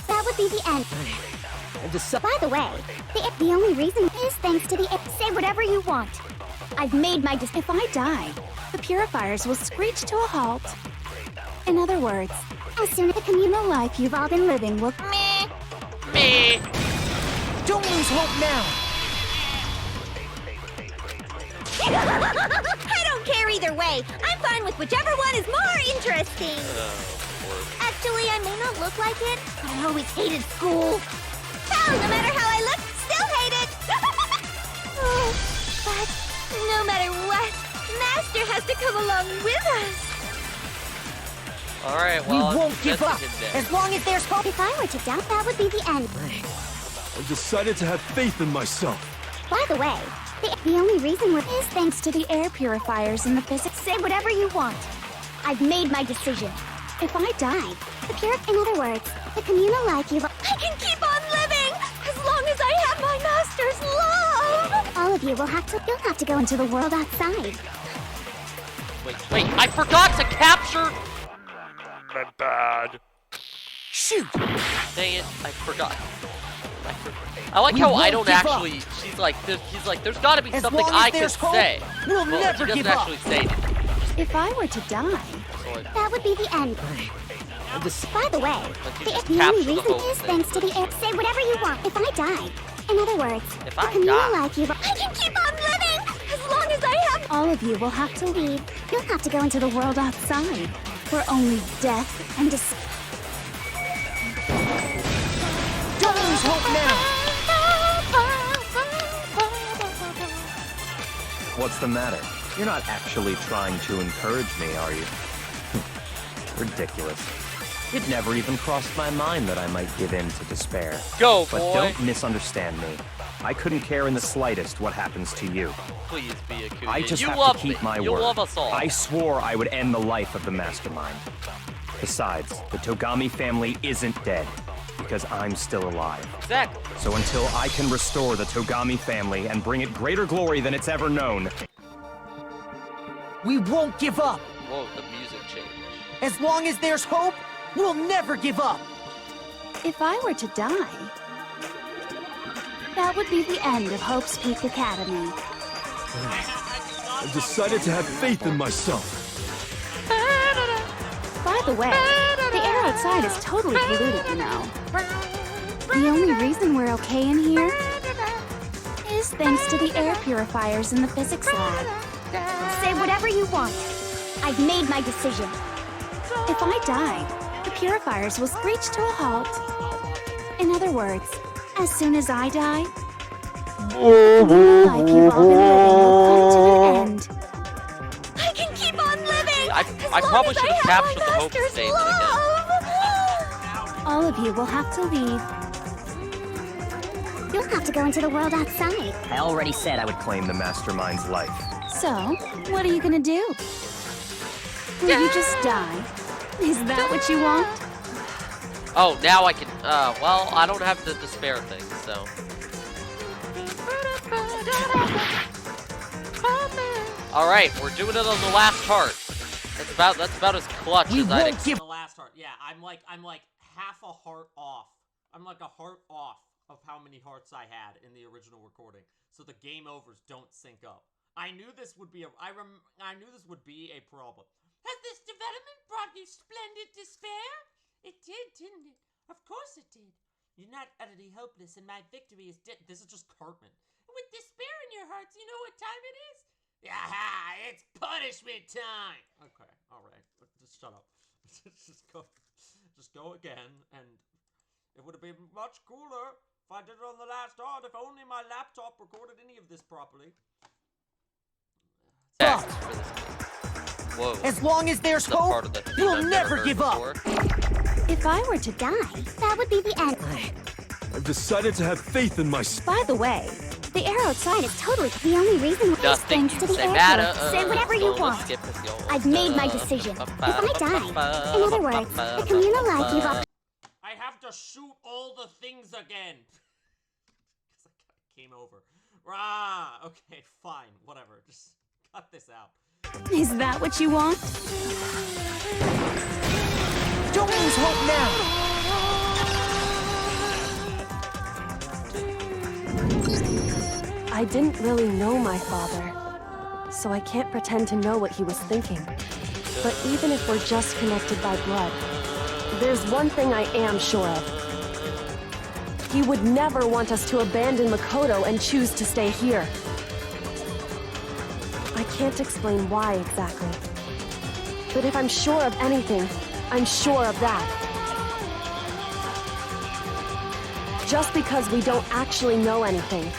[SPEAKER 11] That would be the end.
[SPEAKER 4] And decide.
[SPEAKER 11] By the way, the only reason is thanks to the... Say whatever you want.
[SPEAKER 2] I've made my decision.
[SPEAKER 6] if I die, the purifiers will screech to a halt. In other words,
[SPEAKER 11] As soon as
[SPEAKER 6] the communal life you've all been living will...
[SPEAKER 1] Me.
[SPEAKER 4] Don't lose hope now.
[SPEAKER 11] I don't care either way. I'm fine with whichever one is more interesting. Actually, I may not look like it, but I always hated school. Hell, no matter how I look, still hate it. Oh, but no matter what, Master has to come along with us.
[SPEAKER 1] All right,
[SPEAKER 4] We
[SPEAKER 1] well,
[SPEAKER 4] won't give up.
[SPEAKER 1] Jessica's in there.
[SPEAKER 11] As long as there's hope. If I were to doubt, that would be the end.
[SPEAKER 7] I've decided to have faith in myself.
[SPEAKER 11] By the way, the only reason we're is thanks to the air purifiers in the physics. Say whatever you want.
[SPEAKER 2] I've made my decision.
[SPEAKER 11] If I die, in other words, the communal life you've... I can keep on living as long as I
[SPEAKER 2] master's love! All of you you'll have to go into the world outside.
[SPEAKER 1] Wait, I forgot to capture. My bad.
[SPEAKER 4] Shoot!
[SPEAKER 1] Dang it, I forgot. I like how I don't actually. He's like, there's got to be something I can say.
[SPEAKER 4] We'll never
[SPEAKER 1] he doesn't
[SPEAKER 4] give up.
[SPEAKER 1] actually say anything.
[SPEAKER 6] If I were to die,
[SPEAKER 2] That would be the end. By the way,
[SPEAKER 1] just
[SPEAKER 2] the
[SPEAKER 1] capture
[SPEAKER 2] only
[SPEAKER 1] the
[SPEAKER 2] reason
[SPEAKER 1] whole
[SPEAKER 2] is
[SPEAKER 1] thing.
[SPEAKER 2] thanks to the air. Say whatever you want. If I die, in other words,
[SPEAKER 1] If
[SPEAKER 2] the
[SPEAKER 1] I
[SPEAKER 2] communal
[SPEAKER 1] die.
[SPEAKER 2] life you. I can keep on living as long as I have.
[SPEAKER 6] all of you will have to leave.
[SPEAKER 2] You'll have to go into the world outside, where only death and despair.
[SPEAKER 4] Don't lose hope now!
[SPEAKER 8] What's the matter? You're not actually trying to encourage me, are you? Ridiculous. It never even crossed my mind that I might give in to despair.
[SPEAKER 1] Go,
[SPEAKER 8] But
[SPEAKER 1] boy.
[SPEAKER 8] don't misunderstand me. I couldn't care in the slightest what happens to you.
[SPEAKER 1] Please be a Kuya.
[SPEAKER 8] I just
[SPEAKER 1] you
[SPEAKER 8] have
[SPEAKER 1] love
[SPEAKER 8] to keep
[SPEAKER 1] me.
[SPEAKER 8] my
[SPEAKER 1] you
[SPEAKER 8] word.
[SPEAKER 1] love us all.
[SPEAKER 8] I swore I would end the life of the mastermind. Besides, the Togami family isn't dead, because I'm still alive.
[SPEAKER 1] Exactly.
[SPEAKER 8] So until I can restore the Togami family and bring it greater glory than it's ever known,
[SPEAKER 4] We won't give up!
[SPEAKER 1] Whoa, the music changed.
[SPEAKER 4] As long as there's hope, we'll never give up!
[SPEAKER 6] If I were to die, that would be the end of Hope's Peak Academy.
[SPEAKER 10] I've decided to have faith in myself.
[SPEAKER 6] By the way, the air outside is totally polluted, you know. The only reason we're okay in here is thanks to the air purifiers in the physics lab.
[SPEAKER 2] Say whatever you want. I've made my decision.
[SPEAKER 6] If I died, the purifiers will screech to a halt. In other words, as soon as I die, the life you've all been living will come to an end.
[SPEAKER 2] I can keep on living.
[SPEAKER 1] I probably should have captured the hope statement again.
[SPEAKER 6] All of you will have to leave.
[SPEAKER 2] You'll have to go into the world outside.
[SPEAKER 8] I already said I would claim the mastermind's life.
[SPEAKER 6] So, what are you gonna do? Will you just die? Is that what you want?
[SPEAKER 1] Oh, now I can. Well, I don't have the despair thing, so. All right, we're doing it on the last heart. That's about as clutch
[SPEAKER 4] We
[SPEAKER 1] as I'd
[SPEAKER 4] won't
[SPEAKER 1] expect.
[SPEAKER 4] give
[SPEAKER 12] The last heart. Yeah, I'm like half a heart off. I'm like a heart off of how many hearts I had in the original recording. So the game overs don't sync up. I knew this would be I knew this would be a problem. Has this development brought you splendid despair? It did, didn't it? Of course it did. You're not utterly hopeless, and my victory is This is just Cartman. With despair in your hearts, you know what time it is? Aha! It's punishment time. Okay, all right. Just shut up. Just go again, and it would have been much cooler if I did it on the last heart. If only my laptop recorded any of this properly.
[SPEAKER 1] Whoa.
[SPEAKER 4] As long as there's
[SPEAKER 1] That's a part
[SPEAKER 4] hope,
[SPEAKER 1] of the theme
[SPEAKER 4] we'll
[SPEAKER 1] I've
[SPEAKER 4] never
[SPEAKER 1] heard
[SPEAKER 4] give up!
[SPEAKER 1] before.
[SPEAKER 2] If I were to die, that would be the end.
[SPEAKER 10] I've decided to have faith in myself.
[SPEAKER 2] By the way, the air outside is totally the only reason is
[SPEAKER 1] Nothing
[SPEAKER 2] thanks
[SPEAKER 1] you
[SPEAKER 2] to the
[SPEAKER 1] say
[SPEAKER 2] air
[SPEAKER 1] matter.
[SPEAKER 2] purifiers. Say whatever you
[SPEAKER 1] So let's
[SPEAKER 2] want.
[SPEAKER 1] skip this, y'all.
[SPEAKER 2] I've made my decision. If I die, in other words, the communal life you've all.
[SPEAKER 12] I have to shoot all the things again. Because I came over. Ah, okay, fine, whatever. Just cut this out.
[SPEAKER 6] Is that what you want?
[SPEAKER 4] Don't lose hope now!
[SPEAKER 3] I didn't really know my father, so I can't pretend to know what he was thinking. But even if we're just connected by blood, there's one thing I am sure of. He would never want us to abandon Makoto and choose to stay here. I can't explain why exactly. But if I'm sure of anything, I'm sure of that. Just because we don't actually know anything,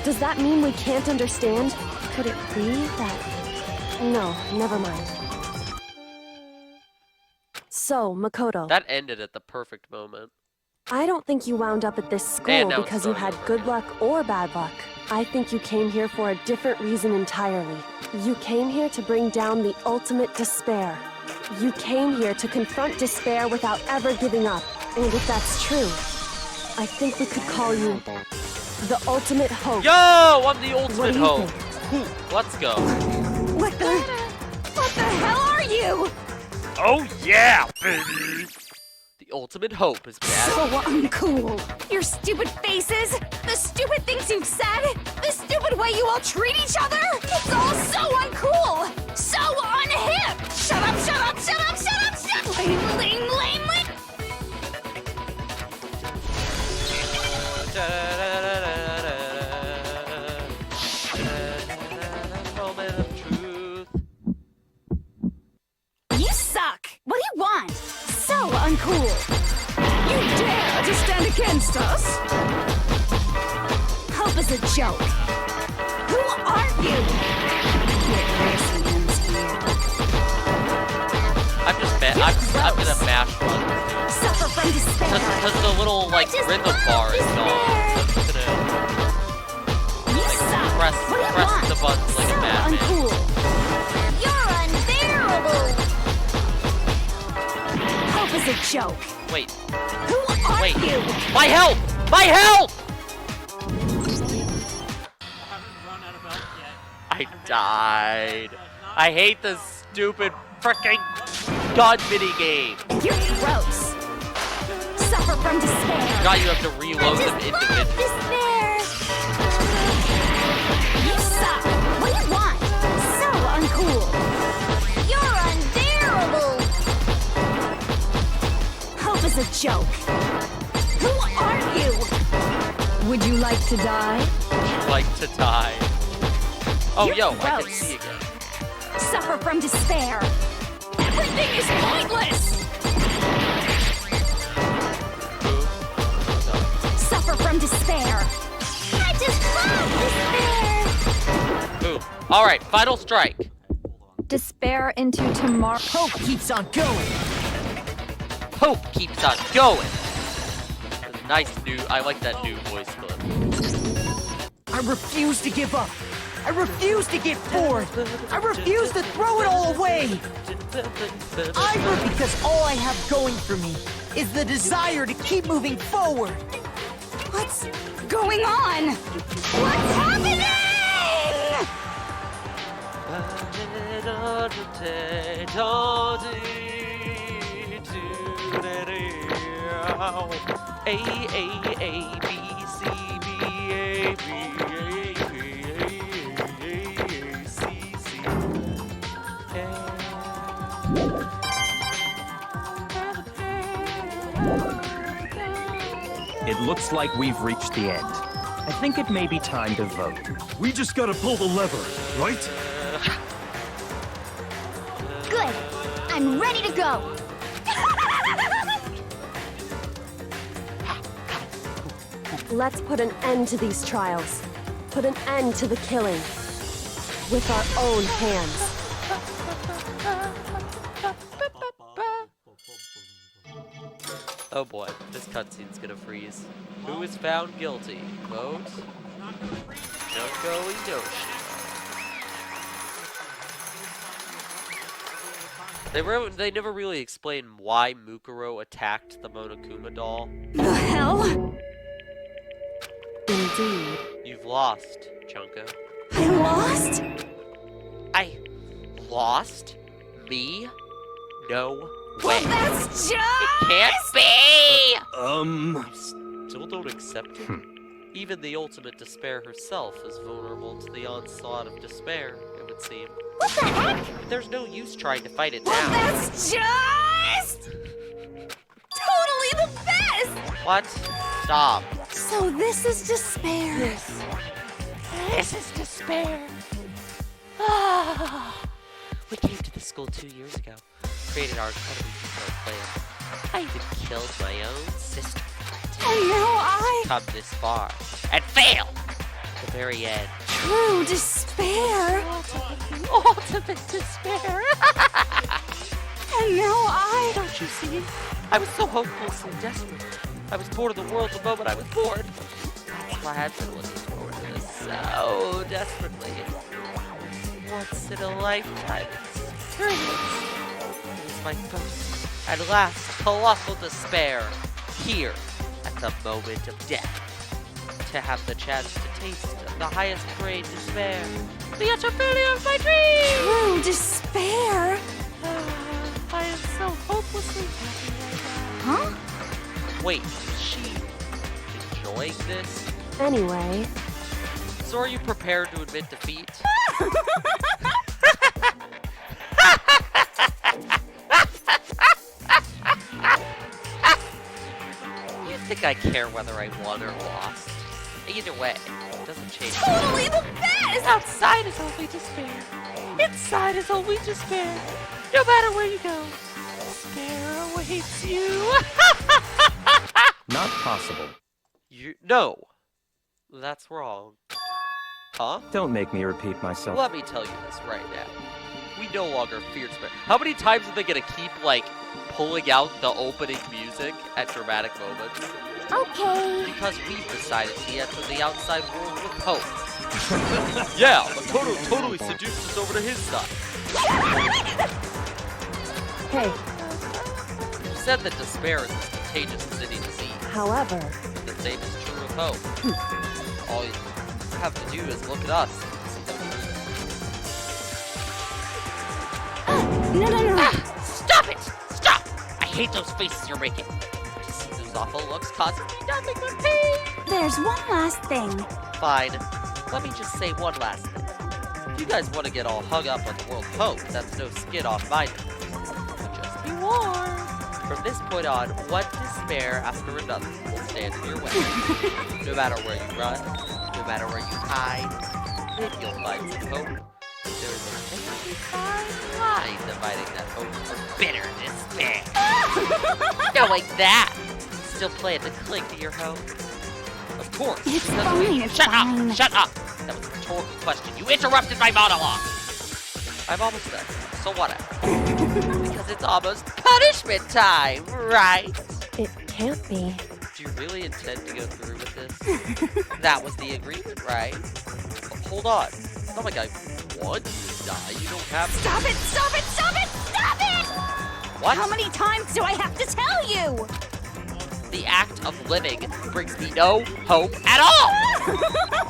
[SPEAKER 3] does that mean we can't understand? Could it be that... No, never mind. So, Makoto,
[SPEAKER 1] That ended at the perfect moment.
[SPEAKER 3] I don't think you wound up at this
[SPEAKER 1] And
[SPEAKER 3] school
[SPEAKER 1] now it's
[SPEAKER 3] because you
[SPEAKER 1] starting
[SPEAKER 3] had
[SPEAKER 1] over
[SPEAKER 3] good luck or bad luck. I think you came here for a different reason entirely. You came here to bring down the ultimate despair. You came here to confront despair without ever giving up. And if that's true, I think we could call you The ultimate hope.
[SPEAKER 1] Yo, I'm the
[SPEAKER 3] What
[SPEAKER 1] ultimate
[SPEAKER 3] do you
[SPEAKER 1] hope.
[SPEAKER 3] think?
[SPEAKER 1] Ooh, let's go.
[SPEAKER 5] What the hell are you?
[SPEAKER 1] Oh yeah, baby. The ultimate hope is bad.
[SPEAKER 5] So uncool. Your stupid faces, the stupid things you've said, the stupid way you all treat each other. It's all so uncool, so unhip. Shut up, shut up, shut up, shut up, shut up. Lame, lame, lame, lame.
[SPEAKER 1] Moment of truth.
[SPEAKER 5] You suck. What do you want? So uncool. You dare to stand against us? Hope is a joke. Who are you? Get Gracie here.
[SPEAKER 1] I'm just I'm gonna mash buttons.
[SPEAKER 5] Suffer from despair.
[SPEAKER 1] Because the little like rhythm bar is gone. I'm just gonna
[SPEAKER 5] You suck.
[SPEAKER 1] press
[SPEAKER 5] What do you
[SPEAKER 1] press
[SPEAKER 5] want?
[SPEAKER 1] the buttons like a
[SPEAKER 5] So
[SPEAKER 1] madman.
[SPEAKER 5] uncool.
[SPEAKER 11] You're unbearable!
[SPEAKER 5] Hope is a joke.
[SPEAKER 1] Wait,
[SPEAKER 5] Who are
[SPEAKER 1] wait.
[SPEAKER 5] you?
[SPEAKER 1] My help! My help! I died. I hate this stupid freaking gun mini game.
[SPEAKER 5] You're gross. Suffer from despair.
[SPEAKER 1] God, you have to reload them individually.
[SPEAKER 11] Despair!
[SPEAKER 5] You suck. What do you want? So uncool.
[SPEAKER 11] You're unbearable!
[SPEAKER 5] Hope is a joke. Who are you? Would you like to die?
[SPEAKER 1] Like to die. Oh,
[SPEAKER 5] You're
[SPEAKER 1] yo, I can
[SPEAKER 5] gross.
[SPEAKER 1] see again.
[SPEAKER 5] Suffer from despair. Everything is pointless. Suffer from despair.
[SPEAKER 11] I just love despair!
[SPEAKER 1] Boom. All right, final strike.
[SPEAKER 9] Despair into tomorrow.
[SPEAKER 4] Hope keeps on going.
[SPEAKER 1] Hope keeps on going. Nice new. I like that new voice clip.
[SPEAKER 4] I refuse to give up. I refuse to get bored. I refuse to throw it all away. Ira, because all I have going for me is the desire to keep moving forward.
[SPEAKER 5] What's going on? What's happening?
[SPEAKER 1] A A B C B A B A C C.
[SPEAKER 8] It looks like we've reached the end. I think it may be time to vote.
[SPEAKER 7] We just gotta pull the lever, right?
[SPEAKER 11] Good. I'm ready to go.
[SPEAKER 3] Let's put an end to these trials. Put an end to the killing. With our own hands.
[SPEAKER 1] Oh boy, this cutscene's gonna freeze. Who is found guilty? Vote. Junko Yoshi. They never really explained why Mukuro attacked the Monokuma doll.
[SPEAKER 5] The hell?
[SPEAKER 3] Indeed.
[SPEAKER 1] You've lost, Junko.
[SPEAKER 5] I lost?
[SPEAKER 1] I lost? Me? No
[SPEAKER 5] Well,
[SPEAKER 1] way.
[SPEAKER 5] that's just...
[SPEAKER 1] It can't be!
[SPEAKER 7] Um,
[SPEAKER 1] You still don't accept it? Even the ultimate despair herself is vulnerable to the onslaught of despair, it would seem.
[SPEAKER 11] What the heck?
[SPEAKER 1] There's no use trying to fight it
[SPEAKER 5] Well,
[SPEAKER 1] now.
[SPEAKER 5] that's just... totally the best!
[SPEAKER 1] What? Stop.
[SPEAKER 5] So this is despair.
[SPEAKER 1] This is despair. Ah. We came to this school 2 years ago, created our incredibly detailed plan. I even killed my own sister.
[SPEAKER 5] And now I...
[SPEAKER 1] Come this far and fail at the very end.
[SPEAKER 5] True despair.
[SPEAKER 1] Ultimate despair.
[SPEAKER 5] And now I...
[SPEAKER 1] Don't you see? I was so hopelessly desperate. I was bored of the world the moment I was born. That's why I've been looking forward to this so desperately. Once in a lifetime experience. It was my first and last colossal despair here at the moment of death. to have the chance to taste the highest grade despair. The utter failure of my dreams!
[SPEAKER 5] True despair?
[SPEAKER 1] I am so hopelessly happy right now.
[SPEAKER 5] Huh?
[SPEAKER 1] Wait, is she enjoying this?
[SPEAKER 3] Anyway,
[SPEAKER 1] So are you prepared to admit defeat? You think I care whether I won or lost? Either way, it doesn't change.
[SPEAKER 5] Totally the best!
[SPEAKER 1] Outside is only despair. Inside is only despair. No matter where you go, despair awaits you.
[SPEAKER 8] Not possible.
[SPEAKER 1] No, that's wrong. Huh?
[SPEAKER 8] Don't make me repeat myself.
[SPEAKER 1] Let me tell you this right now. We no longer fear despair. How many times are they gonna keep, like, pulling out the opening music at dramatic moments?
[SPEAKER 11] Okay.
[SPEAKER 1] Because we've decided to enter the outside world with hope. Yeah, but totally seduced us over to his side.
[SPEAKER 3] hey,
[SPEAKER 1] You said that despair is as contagious as any disease.
[SPEAKER 3] however,
[SPEAKER 1] The same is true of hope. All you have to do is look at us.
[SPEAKER 5] No.
[SPEAKER 1] Stop it! Stop! I hate those faces you're making. To see those awful looks causes me nothing but pain.
[SPEAKER 6] There's one last thing.
[SPEAKER 1] Fine. Let me just say one last thing. If you guys want to get all hung up on the world hope, that's no skin off my nose. But just be warned. From this point on, one despair after another will stand in your way. No matter where you run, no matter where you hide, then you'll find some hope. There's a very fine line dividing that hope from bitter despair. Knowing that, still plan to cling to your hope? Of course.
[SPEAKER 5] It's
[SPEAKER 1] because
[SPEAKER 5] fine, it's
[SPEAKER 1] Shut
[SPEAKER 5] fine.
[SPEAKER 1] up! Shut up! That was a rhetorical question. You interrupted my monologue! I'm almost done, so whatever. Because it's almost punishment time, right?
[SPEAKER 3] it can't be.
[SPEAKER 1] Do you really intend to go through with this? That was the agreement, right? Hold on. It's not like I want you to die. You don't have to.
[SPEAKER 5] Stop it! Stop it! Stop it! Stop it!
[SPEAKER 1] What?
[SPEAKER 5] How many times do I have to tell you?
[SPEAKER 1] The act of living brings me no hope at all!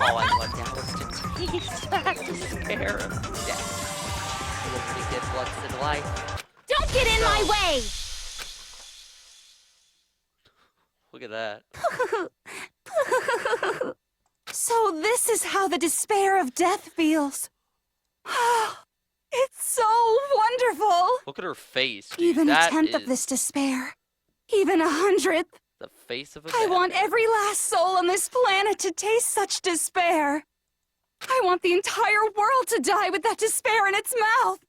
[SPEAKER 1] All I want now is to taste that despair of death. What we did once in life.
[SPEAKER 2] Don't get in my way!
[SPEAKER 1] Look at that.
[SPEAKER 5] So this is how the despair of death feels. It's so wonderful.
[SPEAKER 1] Look at her face. Dude.
[SPEAKER 5] Even a
[SPEAKER 1] That
[SPEAKER 5] tenth of
[SPEAKER 1] is
[SPEAKER 5] this despair. Even 100th.
[SPEAKER 1] the face of a
[SPEAKER 5] I
[SPEAKER 1] man.
[SPEAKER 5] want every last soul on this planet to taste such despair. I want the entire world to die with that despair in its mouth.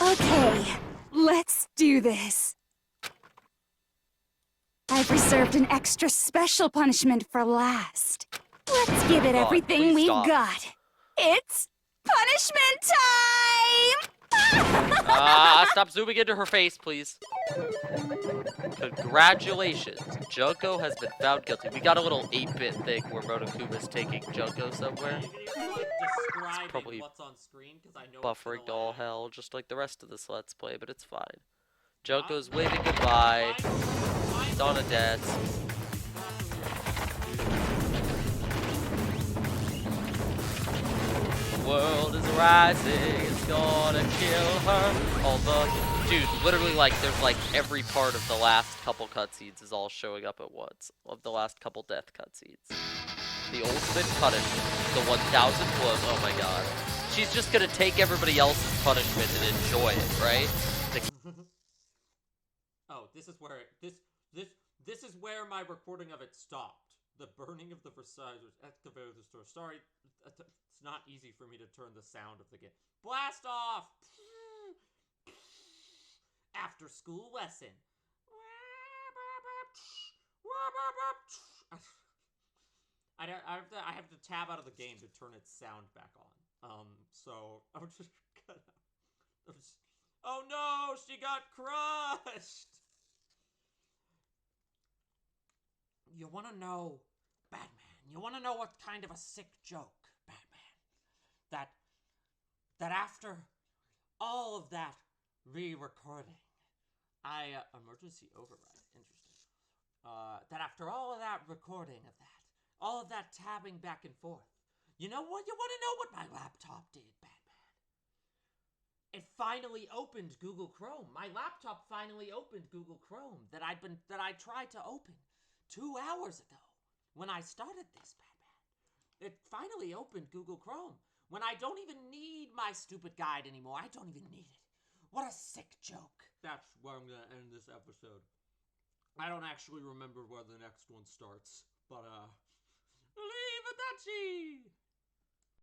[SPEAKER 5] Okay, let's do this. I've reserved an extra special punishment for last. Let's give it
[SPEAKER 1] God,
[SPEAKER 5] everything
[SPEAKER 1] please
[SPEAKER 5] we've
[SPEAKER 1] stop.
[SPEAKER 5] got. It's punishment time!
[SPEAKER 1] Stop zooming into her face, please. Congratulations. Junko has been found guilty. We got a little 8-bit thing where Monokuma's taking Junko somewhere.
[SPEAKER 12] Describing
[SPEAKER 1] probably
[SPEAKER 12] what's on screen, 'cause I know it's
[SPEAKER 1] Buffering
[SPEAKER 12] gonna
[SPEAKER 1] to all
[SPEAKER 12] lag.
[SPEAKER 1] hell, just like the rest of this Let's Play, but it's fine. Junko's waving goodbye. He's on a dance. The world is rising, it's gonna kill her. All the dude, literally, like, there's like every part of the last couple cutscenes is all showing up at once. Of the last couple death cutscenes. The ultimate punishment, the 1,000 blows. Oh my god. She's just gonna take everybody else's punishment and enjoy it, right?
[SPEAKER 12] Oh, this is where this is where my recording of it stopped. The burning of the Versailles excavator store. Sorry, it's not easy for me to turn the sound of the game. Blast off! After school lesson. I have to tab out of the game to turn its sound back on. So I'm just gonna. Oh no, she got crushed! You wanna know, Batman, you wanna know what kind of a sick joke, Batman? That after all of that re-recording, emergency override, interesting. That after all of that recording of that, all of that tabbing back and forth. You know what? You want to know what my laptop did, Batman? It finally opened Google Chrome. My laptop finally opened Google Chrome that I tried to open 2 hours ago when I started this, Batman. It finally opened Google Chrome when I don't even need my stupid guide anymore. I don't even need it. What a sick joke. That's where I'm gonna end this episode. I don't actually remember where the next one starts, but leave it at